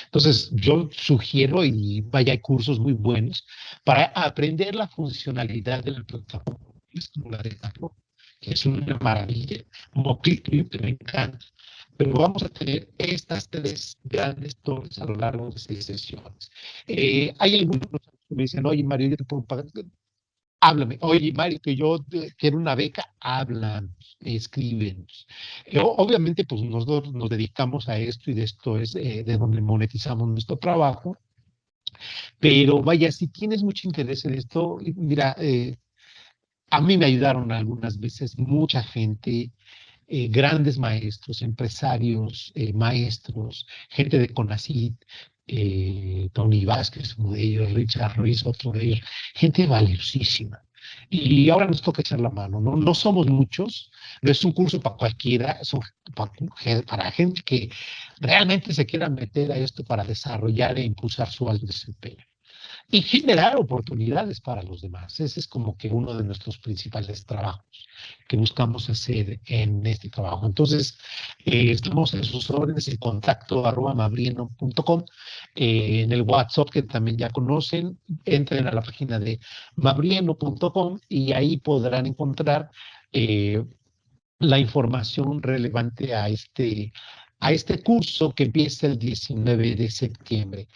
Entonces, yo sugiero, y vaya, hay cursos muy buenos para aprender la funcionalidad de la plataforma, como la de Tableau, que es una maravilla, como ClickView, que me encanta. Pero vamos a tener estas tres grandes torres a lo largo de 6 sesiones. Hay algunos que me dicen, oye, Mario, yo te puedo pagar. Háblame. Oye, Mario, que yo quiero una beca, hablan, escriben. Obviamente, pues nosotros nos dedicamos a esto y de esto es de donde monetizamos nuestro trabajo. Pero vaya, si tienes mucho interés en esto, mira, a mí me ayudaron algunas veces mucha gente, grandes maestros, empresarios, maestros, gente de CONACYT, Tony Vázquez, uno de ellos, Richard Ruiz, otro de ellos, gente valiosísima. Y ahora nos toca echar la mano, ¿no? No somos muchos, no es un curso para cualquiera, es para gente que realmente se quiera meter a esto para desarrollar e impulsar su alto desempeño y generar oportunidades para los demás. Ese es como que uno de nuestros principales trabajos que buscamos hacer en este trabajo. Entonces, estamos en sus órdenes, en contacto @mabrieno.com, en el WhatsApp que también ya conocen, entren a la página de mabrieno.com y ahí podrán encontrar la información relevante a este curso que empieza el 19 de septiembre.